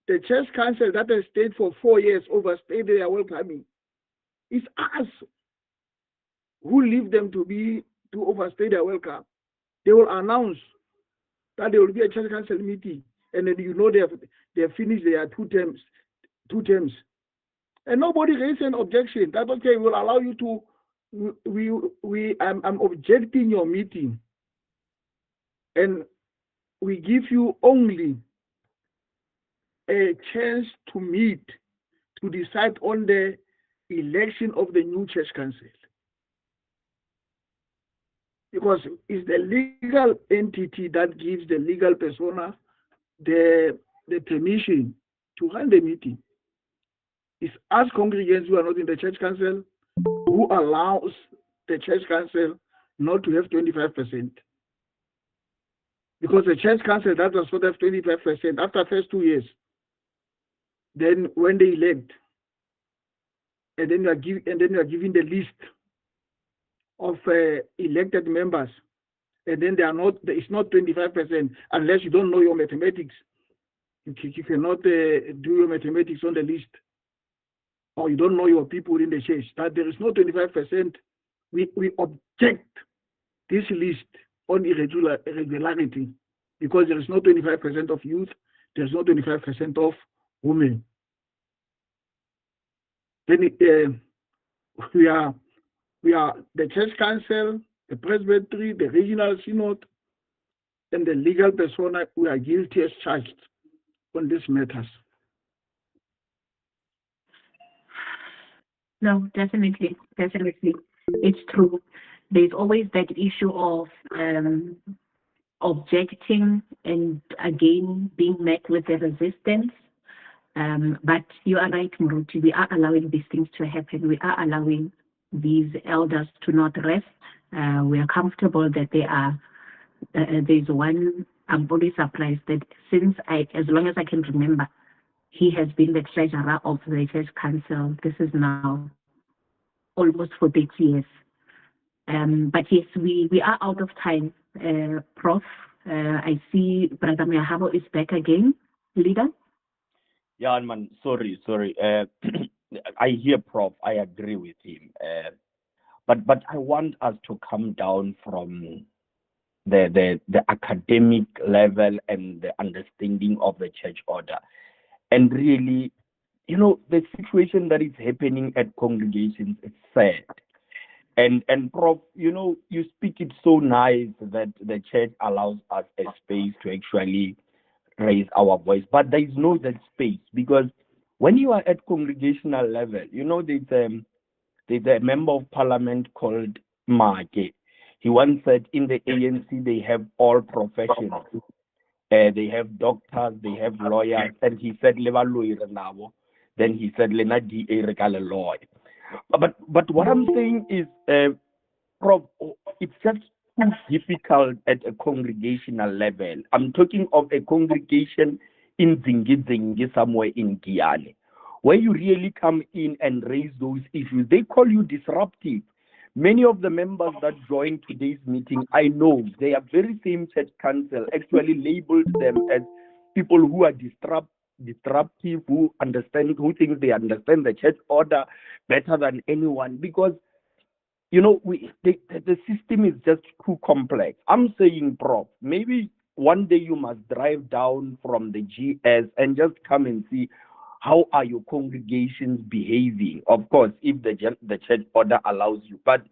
the church council that has stayed for 4 years overstayed their welcoming. It's us who leave them to overstay their welcome. They will announce that there will be a church council meeting, and then they have finished their 2 terms. And nobody raised an objection. That okay, we'll allow you to. I'm objecting your meeting, and we give you only a chance to meet to decide on the election of the new church council, because it's the legal entity that gives the legal persona the permission to run the meeting. It's us congregants who are not in the church council who allows the church council not to have 25%. Because the church council that was supposed to have 25% after the first 2 years, then when they elect, and then you are giving the list of elected members, and then it's not 25% unless you don't know your mathematics. You cannot do your mathematics on the list, or you don't know your people in the church. That there is no 25%. We object this list on irregularity, because there is no 25% of youth, there's no 25% of women. Then we are the church council, the presbytery, the regional synod, and the legal persona. We are guilty as charged on these matters. No, definitely. It's true. There's always that issue of objecting and again being met with the resistance. But you are right, Muruti. We are allowing these things to happen. We are allowing these elders to not rest. We are comfortable that they are. There's one. I'm always surprised that as long as I can remember, he has been the treasurer of the church council. This is now almost for 30 years. But yes, we are out of time. Prof, I see Brother Mehabo is back again. Leader? Yeah, man, sorry. I hear Prof, I agree with him. But I want us to come down from the academic level and the understanding of the church order. And really, the situation that is happening at congregations is sad. And Prof, you speak it so nice that the church allows us a space to actually raise our voice. But there is no that space, because when you are at congregational level, there's a member of parliament called Make. He once said in the ANC they have all professions. They have doctors, they have lawyers, and he said then he said Lena DA lawyer. But what I'm saying is, Prof, it's just too difficult at a congregational level. I'm talking of a congregation in Zingi somewhere in Guyana, where you really come in and raise those issues. They call you disruptive. Many of the members that joined today's meeting, I know they are very same church council actually labeled them as people who are disruptive, who think they understand the church order better than anyone, because the system is just too complex. I'm saying, Prof, maybe one day you must drive down from the GS and just come and see how are your congregations behaving. Of course, if the church order allows you, but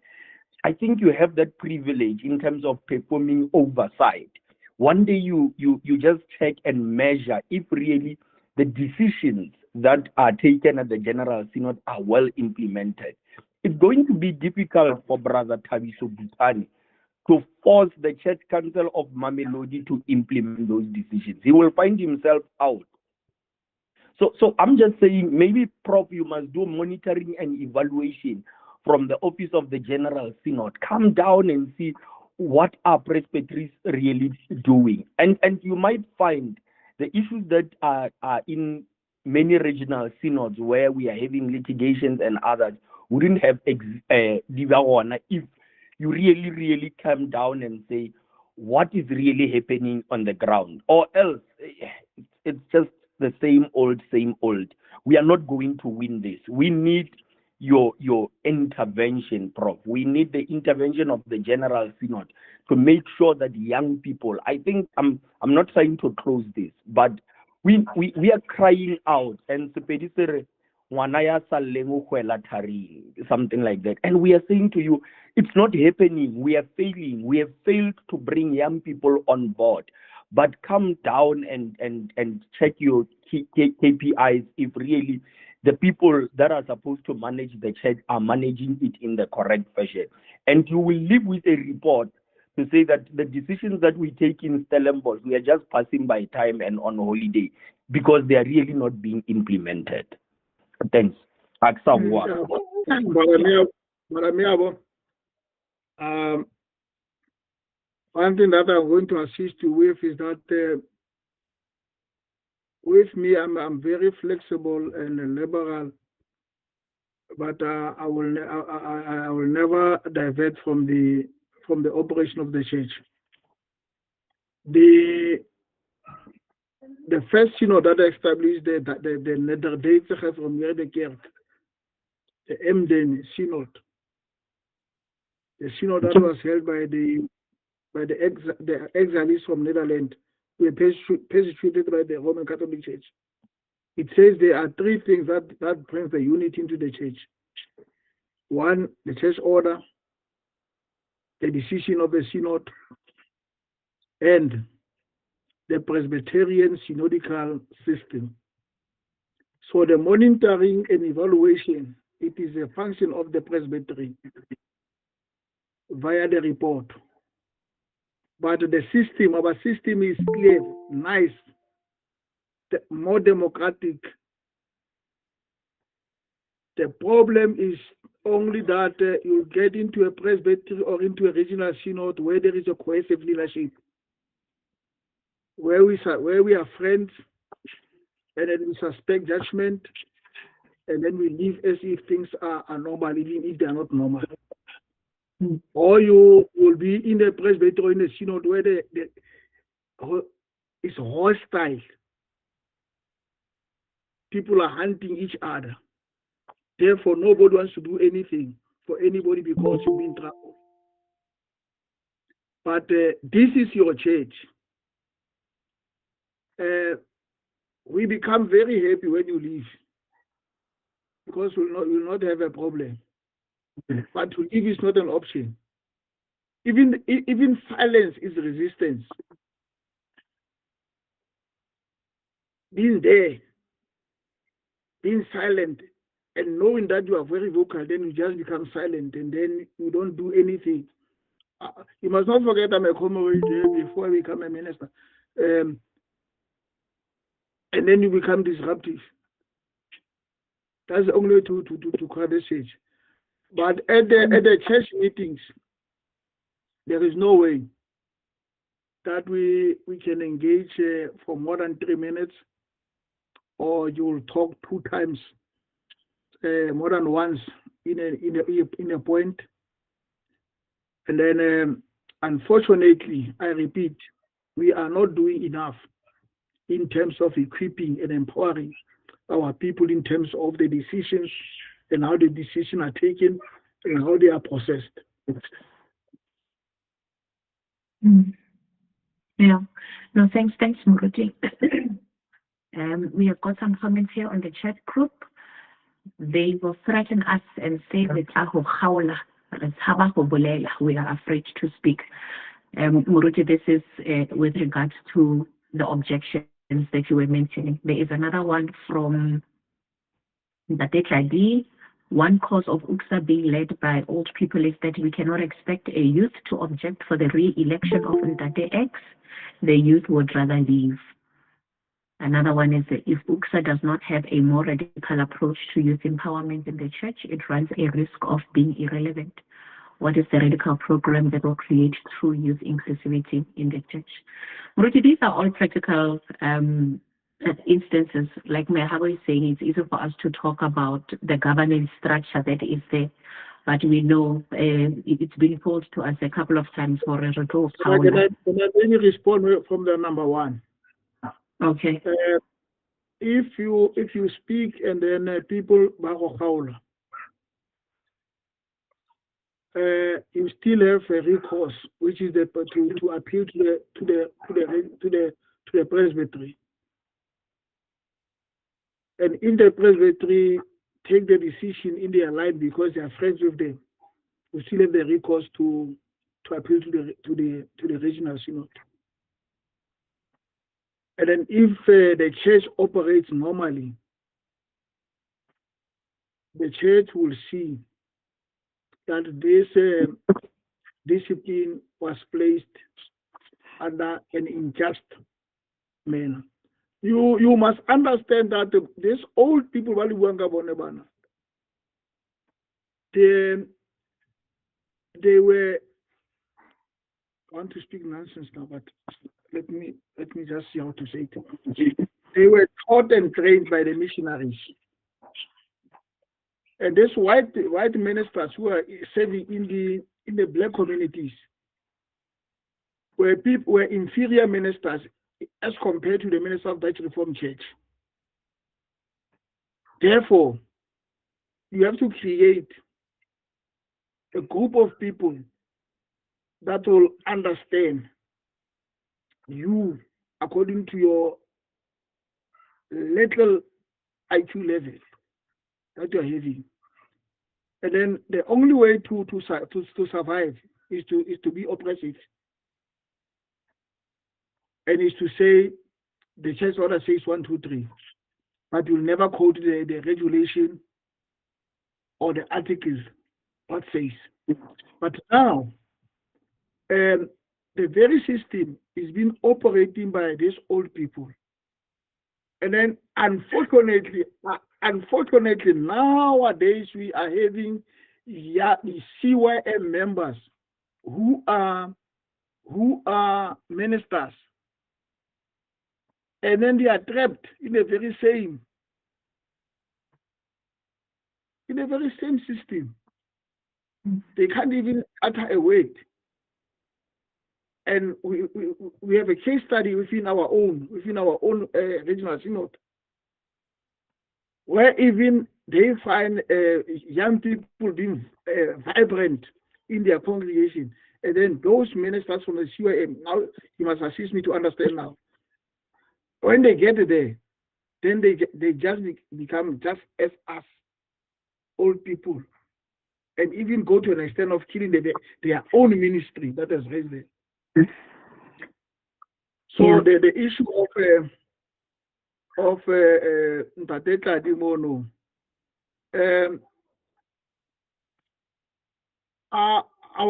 I think you have that privilege in terms of performing oversight. One day you just check and measure if really the decisions that are taken at the General Synod are well implemented. It's going to be difficult for Brother Thabiso Butani to force the Church Council of Mamelodi to implement those decisions. He will find himself out. So I'm just saying, maybe, Prof, you must do monitoring and evaluation from the office of the General Synod. Come down and see what are presbyteries really doing. And you might find the issues that are in many regional synods where we are having litigations and others wouldn't have if you really come down and say what is really happening on the ground, or else it's just the same old, we are not going to win this. We need your intervention, Prof. We need the intervention of the General Synod to make sure that young people, I think I'm not trying to close this, but we are crying out and something like that. And we are saying to you, it's not happening. We are failing. We have failed to bring young people on board. But come down and check your KPIs if really the people that are supposed to manage the church are managing it in the correct fashion. And you will leave with a report to say that the decisions that we take in Stellenbosch, we are just passing by time and on holiday because they are really not being implemented. Thanks. One thing that I'm going to assist you with is that with me, I'm very flexible and liberal, but I will never divert from the operation of the church. The first synod that established the Nederduitse from the Kerk, the Emden Synod, the synod that was held by the exiles from Netherlands, who were persecuted by the Roman Catholic Church. It says there are three things that brings the unity into the church. One, the church order, the decision of the synod, and the Presbyterian synodical system. So the monitoring and evaluation, it is a function of the presbytery via the report. But the system, our system is clear, nice, more democratic. The problem is only that you get into a presbytery or into a regional synod where there is a cohesive leadership, where we are friends, and then we suspect judgment, and then we live as if things are normal, even if they are not normal. Or you will be in the presbytery or in the synod where it's hostile. People are hunting each other. Therefore, nobody wants to do anything for anybody because you'll be in trouble. But this is your church. We become very happy when you leave because we'll not have a problem. But to leave is not an option. Even silence is resistance. Being there, being silent, and knowing that you are very vocal, then you just become silent, and then you don't do anything. You must not forget I'm a comrade before I become a minister. And then you become disruptive. That's the only way to call this church. But at the church meetings, there is no way that we can engage for more than 3 minutes, or you will talk 2 times, more than once in a point. And then, unfortunately, I repeat, we are not doing enough in terms of equipping and empowering our people in terms of the decisions and how the decisions are taken and how they are processed. Yeah. No, thanks, Muruti. We have got some comments here on the chat group. They will threaten us and say that we are afraid to speak. Muruti, this is with regards to the objections that you were mentioning. There is another one from the DKD. One cause of URCSA being led by old people is that we cannot expect a youth to object for the re-election of Ndate X. The youth would rather leave. Another one is that if URCSA does not have a more radical approach to youth empowerment in the church, it runs a risk of being irrelevant. What is the radical program that will create true youth inclusivity in the church? Muruti, these are all practical instances. Like Mehabo is saying, it's easy for us to talk about the governance structure that is there, but we know it's been told to us a couple of times for a resolve. Can I respond from the number one? Okay. if you speak and then people you still have a recourse, which is to appeal to the presbytery, and in the presbytery take the decision in their life because they are friends with them. We still have the recourse to appeal to the regional synod. And then if the church operates normally, the church will see that this discipline was placed under an unjust manner. You must understand that these old people, they were, I want to speak nonsense now, but let me just see how to say it. They were taught and trained by the missionaries. And these white ministers who are serving in the black communities were inferior ministers as compared to the ministers of Dutch Reformed Church. Therefore, you have to create a group of people that will understand you according to your little IQ level that you're having. And then the only way to survive is to be oppressive. And is to say the church order says 1, 2, 3, but you'll never quote the regulation or the articles what says. But now the very system is being operating by these old people. And then unfortunately nowadays we are having the CYM members who are ministers. And then they are trapped in the very same system. They can't even utter a word. And we have a case study within our own regional synod, where even they find young people being vibrant in their congregation. And then those ministers from the CYM, now you must assist me to understand now. When they get there, then they just become just as us, old people, and even go to an extent of killing their own ministry that has raised them. So yeah. The issue of Ntateka Dimono, I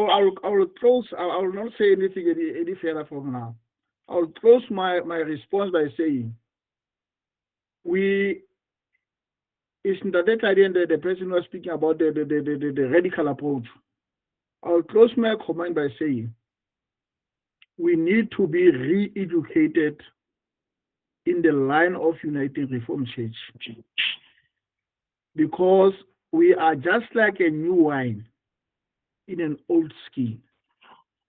will not say anything any further from now. I will close my response by saying it's Ntateka and the person was speaking about the radical approach. I will close my comment by saying we need to be re-educated in the line of United Reformed Church, because we are just like a new wine in an old skin.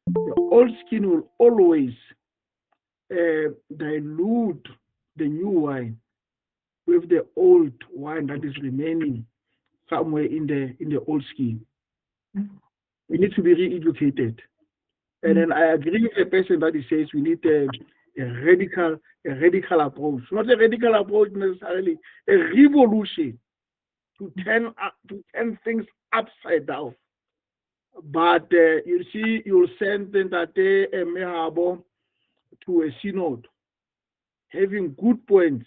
The old skin will always dilute the new wine with the old wine that is remaining somewhere in the old skin. We need to be re-educated. And then I agree with the person that he says we need a radical approach. Not a radical approach necessarily, a revolution to turn things upside down. But you see, you'll send Ntate Mehabo to a synod having good points,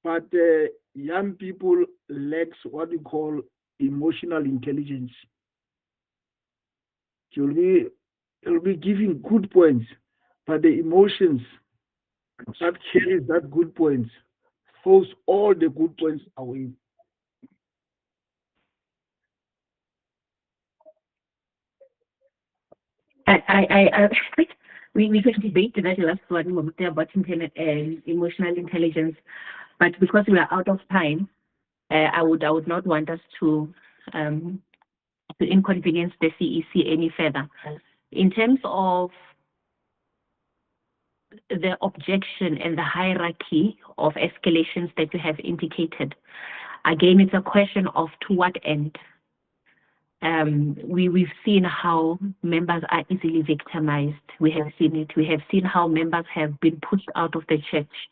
but young people lacks what we call emotional intelligence. You'll be giving good points, but the emotions that carries that good points throws all the good points away. We could debate that last one about emotional intelligence, but because we are out of time, I would not want us to inconvenience the CEC any further. In terms of the objection and the hierarchy of escalations that you have indicated. Again, it's a question of to what end. We've seen how members are easily victimized. We have seen it. We have seen how members have been pushed out of the church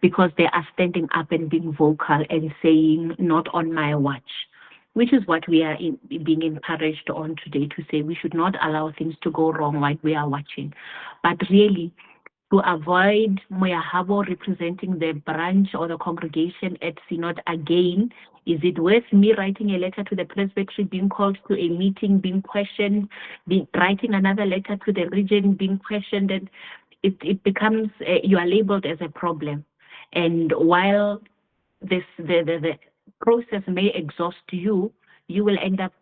because they are standing up and being vocal and saying, not on my watch, which is what we are being encouraged on today, to say we should not allow things to go wrong while we are watching. But really, to avoid Moyahabo representing the branch or the congregation at Synod again, is it worth me writing a letter to the presbytery, being called to a meeting, being questioned, writing another letter to the region, being questioned, and it becomes, you are labeled as a problem. And while the process may exhaust you, you will end up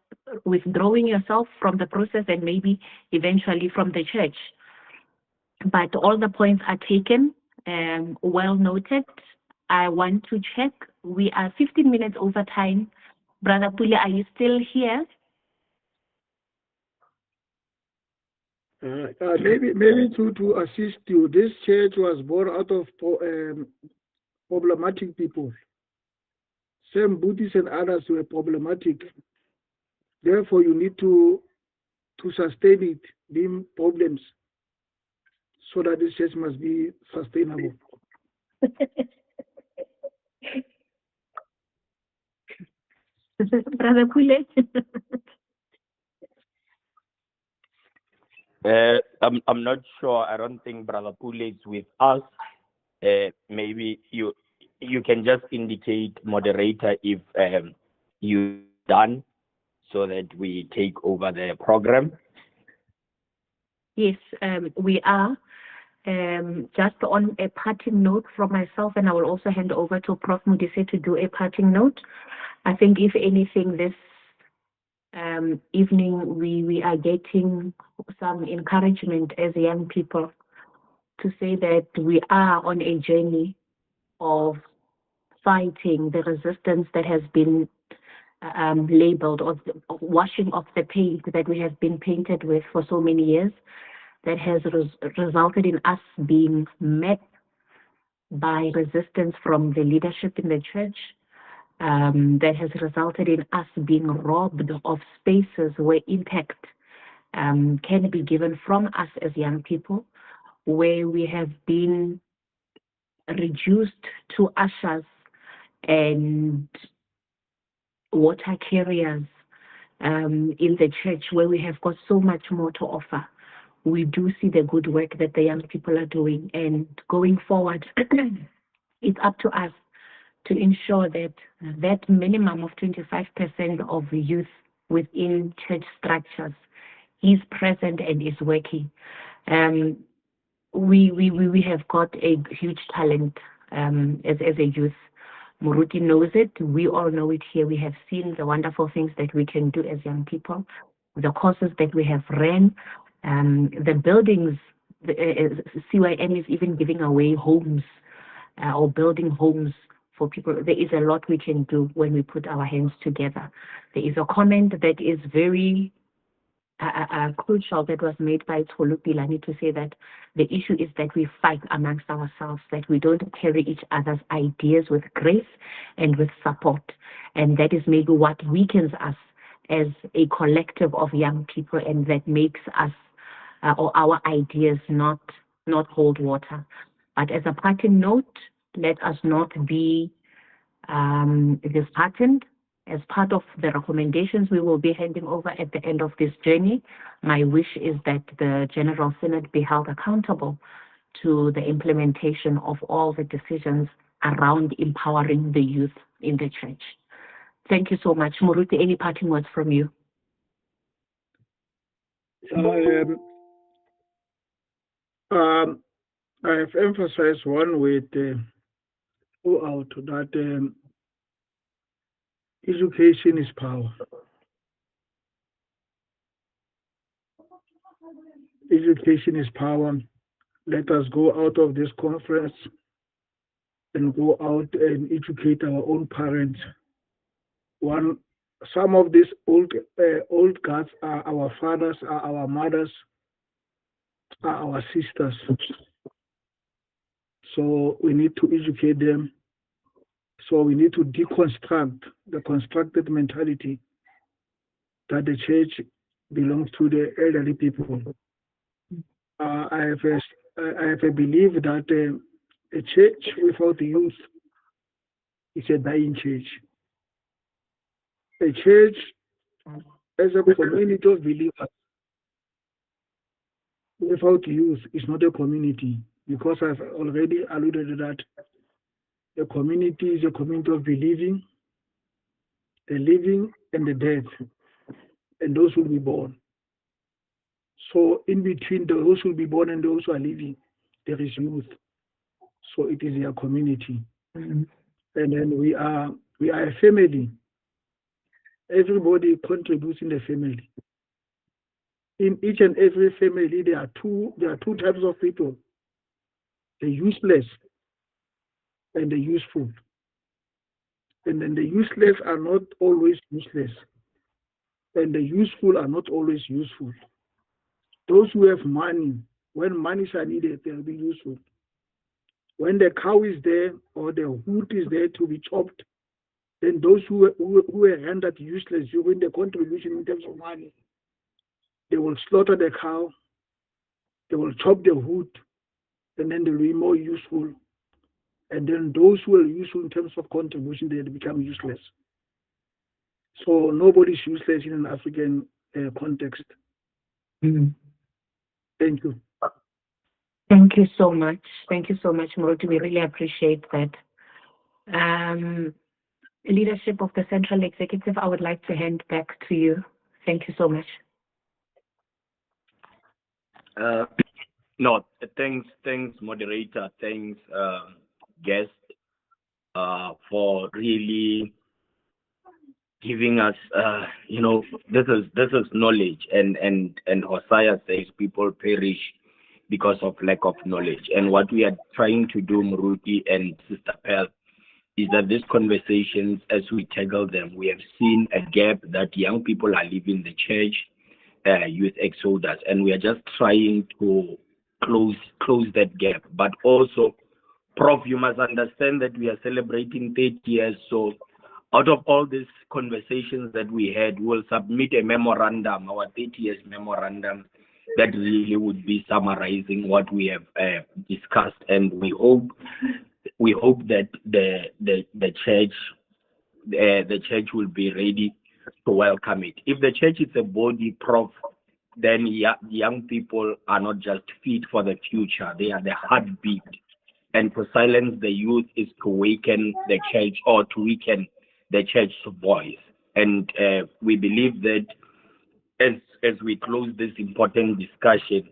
withdrawing yourself from the process and maybe eventually from the church. But all the points are taken, well noted. I want to check. We are 15 minutes over time. Brother Pule, are you still here? Maybe to assist you, this church was born out of problematic people. Some Buddhists and others were problematic. Therefore, you need to sustain it, being problems, so that this church must be sustainable. Brother Pule? I'm not sure. I don't think Brother Pule is with us. Maybe you can just indicate, moderator, if you're done, so that we take over the program. Yes, we are. Just on a parting note from myself, and I will also hand over to Prof. Modise to do a parting note. I think, if anything, this evening we are getting some encouragement as young people to say that we are on a journey of fighting the resistance that has been labeled, of washing off the paint that we have been painted with for so many years, that has resulted in us being met by resistance from the leadership in the church, that has resulted in us being robbed of spaces where impact can be given from us as young people, where we have been reduced to ushers and water carriers in the church, where we have got so much more to offer. We do see the good work that the young people are doing, and going forward, it's up to us to ensure that that minimum of 25% of youth within church structures is present and is working. We have got a huge talent as a youth. Muruti knows it. We all know it here. We have seen the wonderful things that we can do as young people, the courses that we have ran, the buildings. The CYM is even giving away homes or building homes for people. There is a lot we can do when we put our hands together. There is a comment that is very crucial that was made by Tolu Pilani, to say that the issue is that we fight amongst ourselves, that we don't carry each other's ideas with grace and with support. And that is maybe what weakens us as a collective of young people, and that makes us or our ideas not hold water. But as a parting note, let us not be disheartened. As part of the recommendations we will be handing over at the end of this journey, my wish is that the General Synod be held accountable to the implementation of all the decisions around empowering the youth in the church. Thank you so much. Muruti, any parting words from you? I have emphasized one word throughout, that education is power. Education is power. Let us go out of this conference and go out and educate our own parents. Some of these old gods are our fathers, are our mothers, are our sisters. we need to educate them. So we need to deconstruct the constructed mentality that the church belongs to the elderly people. I have a belief that a church without the youth is a dying church. A church as a community of believers without youth is not a community, because I've already alluded to that. A community is a community of believing, the living and the dead, and those who will be born. So in between those who will be born and those who are living, there is youth. So it is a community. And then we are a family. Everybody contributes in the family. In each and every family, there are two types of people: the useless and the useful. And then the useless are not always useless, and the useful are not always useful. Those who have money, when monies are needed, they'll be useful. When the cow is there or the wood is there to be chopped, then those who were rendered useless during the contribution in terms of money, they will slaughter the cow, they will chop the wood, and then they'll be more useful. And then those who are useful in terms of contribution, they become useless. So nobody's useless in an African context. Thank you. Thank you so much. Thank you so much, Moroti. We really appreciate that. Leadership of the Central Executive, I would like to hand back to you. Thank you so much. No, thanks, moderator. Thanks, guest, for really giving us, this is knowledge, and Hosea says people perish because of lack of knowledge. And what we are trying to do, Muruti and Sister Pearl, is that these conversations, as we tackle them, we have seen a gap that young people are leaving the church, youth exodus, and we are just trying to close that gap. But also, Prof, you must understand that we are celebrating 30 years, so out of all these conversations that we had, we'll submit a memorandum, our 30 years memorandum, that really would be summarizing what we have discussed, and we hope that the church will be ready to welcome it. If the church is a body, Prof, then young people are not just fit for the future; they are the heartbeat. And to silence the youth is to weaken the church or to weaken the church's voice. And we believe that as we close this important discussion,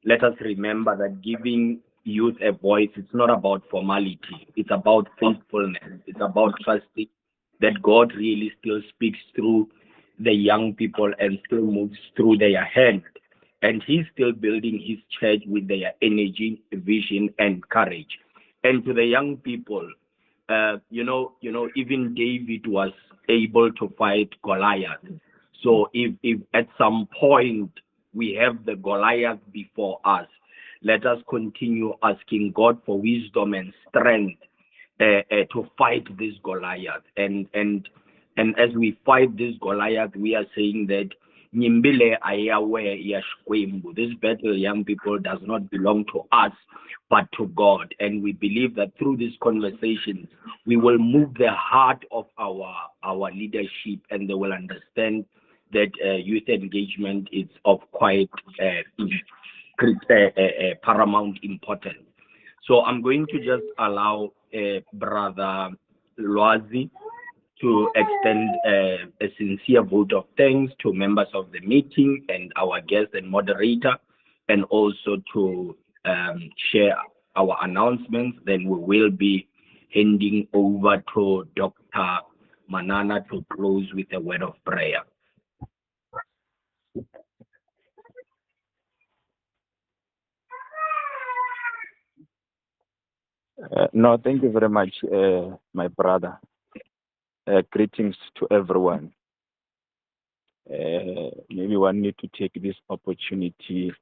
let us remember that giving youth a voice, it's not about formality. It's about faithfulness. It's about trusting that God really still speaks through the young people and still moves through their hand. And he's still building his church with their energy, vision, and courage. And to the young people, even David was able to fight Goliath. So if at some point we have the Goliath before us, let us continue asking God for wisdom and strength to fight this Goliath. And as we fight this Goliath, we are saying that Nyimbile ayawe yashkwembu. This battle, young people, does not belong to us, but to God. And we believe that through this conversation, we will move the heart of our leadership, and they will understand that youth engagement is of quite paramount importance. So I'm going to just allow Brother Loazi to extend a sincere vote of thanks to members of the meeting and our guest and moderator, and also to share our announcements. Then we will be handing over to Dr. Manana to close with a word of prayer. No, thank you very much, my brother. Greetings to everyone. Maybe one need to take this opportunity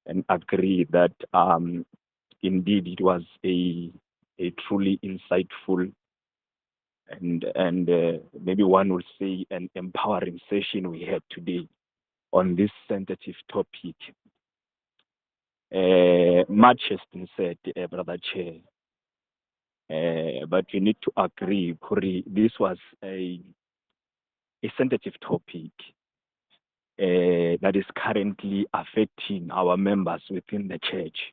and agree that indeed it was a truly insightful and maybe one would say an empowering session we had today on this sensitive topic. Much has been said, Brother Chair, but we need to agree, Puri, this was a sensitive topic that is currently affecting our members within the church.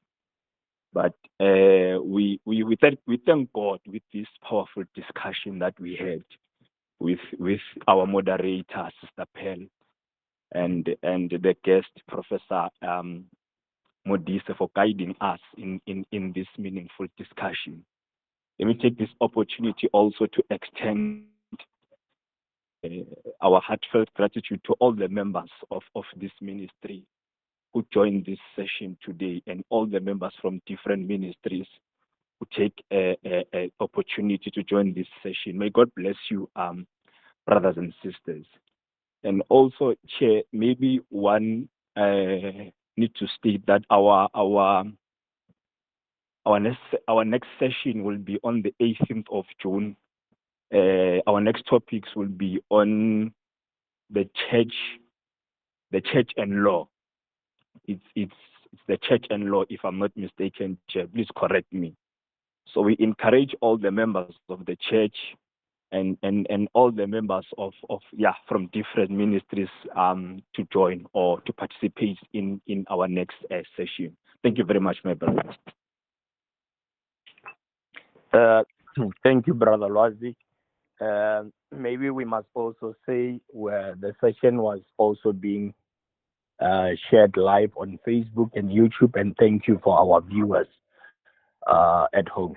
But we thank God with this powerful discussion that we had with our moderator, Sister Pearl, and the guest, Professor Modise, for guiding us in this meaningful discussion. Let me take this opportunity also to extend our heartfelt gratitude to all the members of this ministry who joined this session today, and all the members from different ministries who take an opportunity to join this session. May God bless you, brothers and sisters. And also, Chair, maybe one need to state that our next session will be on the 18th of June. Our next topics will be on the church and law. It's the church and law, if I'm not mistaken, Chair. Please correct me. So we encourage all the members of the church and all the members of from different ministries to join or to participate in our next session. Thank you very much, my brother. Thank you, Brother Lwazi. Maybe we must also say where the session was also being shared live on Facebook and YouTube, and thank you for our viewers at home.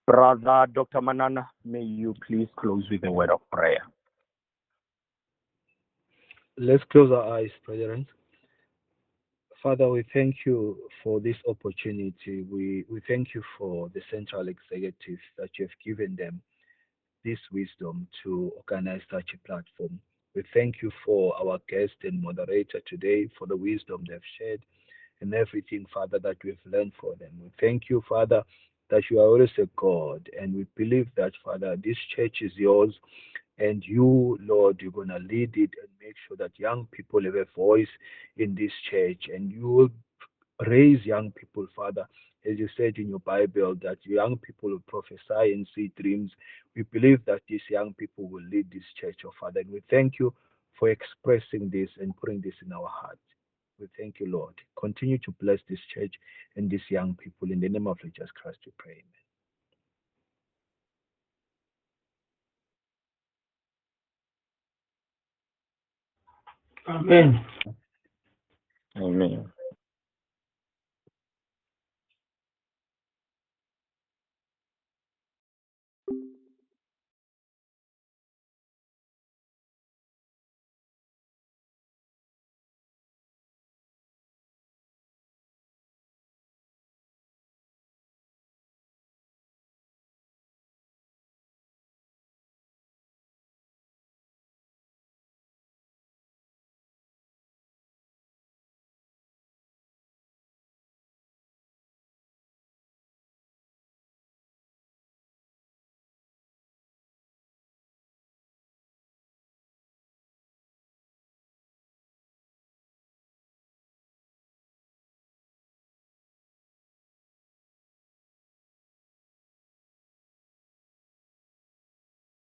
Brother Dr. Manana, may you please close with a word of prayer. Let's close our eyes, brethren. Father, we thank you for this opportunity. We thank you for the central executive that you have given them this wisdom to organize such a platform. We thank you for our guest and moderator today, for the wisdom they've shared and everything, Father, that we've learned for them. We thank you, Father, that you are always a God, and we believe that, Father, this church is yours, and you, Lord, you're going to lead it and make sure that young people have a voice in this church, and you will raise young people, Father, as you said in your Bible, that young people will prophesy and see dreams. We believe that these young people will lead this church, oh Father, and we thank you for expressing this and putting this in our hearts. We thank you, Lord. Continue to bless this church and these young people. In the name of Jesus Christ, we pray. Amen. Amen.